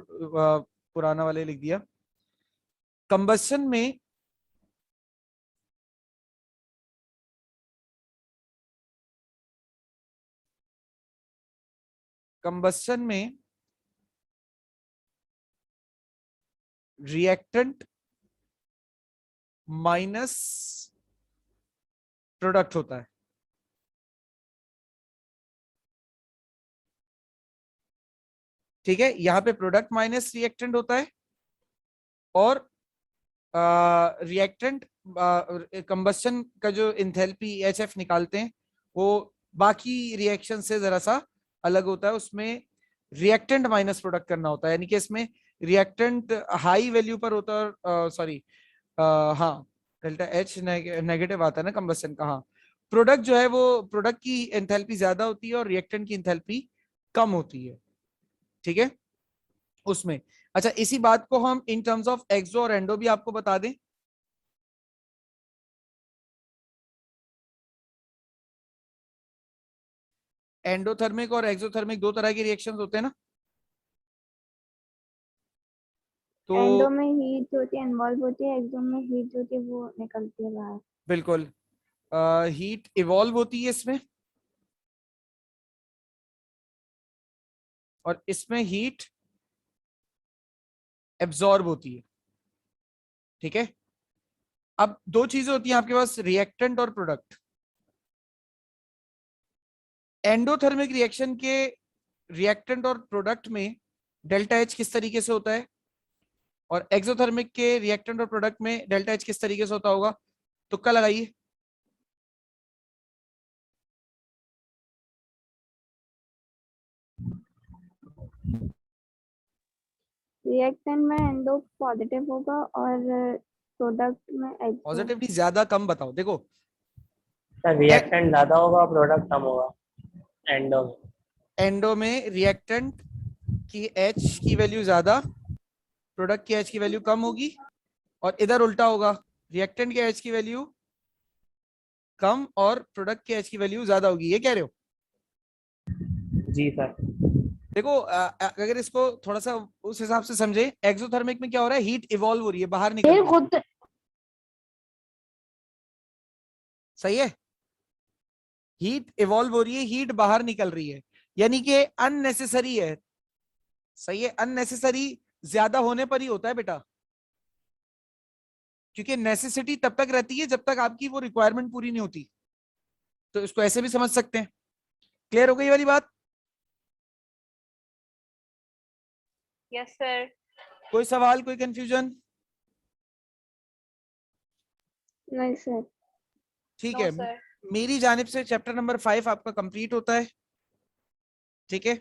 पुराना वाले लिख दिया। कंबस्शन में रिएक्टेंट माइनस प्रोडक्ट होता है। ठीक है, यहां पे प्रोडक्ट माइनस रिएक्टेंट होता है और रिएक्टेंट कंबस्शन का जो इंथैल्पी HF निकालते हैं वो बाकी रिएक्शन से जरा सा अलग होता है। उसमें रिएक्टेंट माइनस प्रोडक्ट करना होता है, यानी कि इसमें रिएक्टेंट हाई वैल्यू पर होता है, सॉरी हाँ डेल्टा H नेगेटिव आता है ना कंबस्शन का। हाँ, प्रोडक्ट जो है वो प्रोडक्ट की एंथैल्पी ज्यादा होती है और रिएक्टेंट की एंथैल्पी कम होती है। ठीक है, उसमें अच्छा इसी बात को हम इन टर्म्स ऑफ एक्सो और एंडो भी आपको बता दें। एंडोथर्मिक और एक्सोथर्मिक दो तरह के रिएक्शंस होते हैं ना। तो एंडो में हीट जो होती है इन्वॉल्व होती है, एक्सो में हीट जो होती है वो निकलती है बाहर। बिल्कुल, हीट इवॉल्व होती है इसमें और इसमें हीट एब्जॉर्ब होती है। ठीक है, अब दो चीजें होती हैं आपके पास, रिएक्टेंट और प्रोडक्ट। एंडोथर्मिक रिएक्शन के रिएक्टेंट और प्रोडक्ट में डेल्टा H किस तरीके से होता है और एक्सोथर्मिक के रिएक्टेंट और प्रोडक्ट में डेल्टा H किस तरीके से होता होगा? तुक्का लगाइए। रिएक्टेंट में एंडो पॉजिटिव होगा और प्रोडक्ट में एक्सो। पॉजिटिव नहीं, ज्यादा कम बताओ। देखो सर रिएक्टेंट ज्यादा होगा, प्रोडक्ट कम होगा एंडो में। एंडो में रिएक्टेंट की H की वैल्यू ज्यादा, प्रोडक्ट की H की वैल्यू कम होगी और इधर उल्टा होगा, रिएक्टेंट के एच की वैल्यू कम और प्रोडक्ट के एच की वैल्यू ज्यादा होगी, ये कह रहे हो? जी सर। देखो अगर इसको थोड़ा सा उस हिसाब से समझे, एक्सोथर्मिक में क्या हो रहा है, हीट इवॉल्व हो रही है, बाहर निकल रही है। सही है, हीट इवॉल्व हो रही है, हीट बाहर निकल रही है, यानी कि अननेसेसरी है। सही है, अननेसेसरी ज्यादा होने पर ही होता है बेटा, क्योंकि नेसेसिटी तब तक रहती है जब तक आपकी वो रिक्वायरमेंट पूरी नहीं होती। तो इसको ऐसे भी समझ सकते हैं। क्लियर हो गई वाली बात? Yes, sir. कोई सवाल, कोई कंफ्यूजन? नहीं सर। ठीक No, है, sir. मेरी जानिब से चैप्टर नंबर 5 आपका कंप्लीट होता है। ठीक है,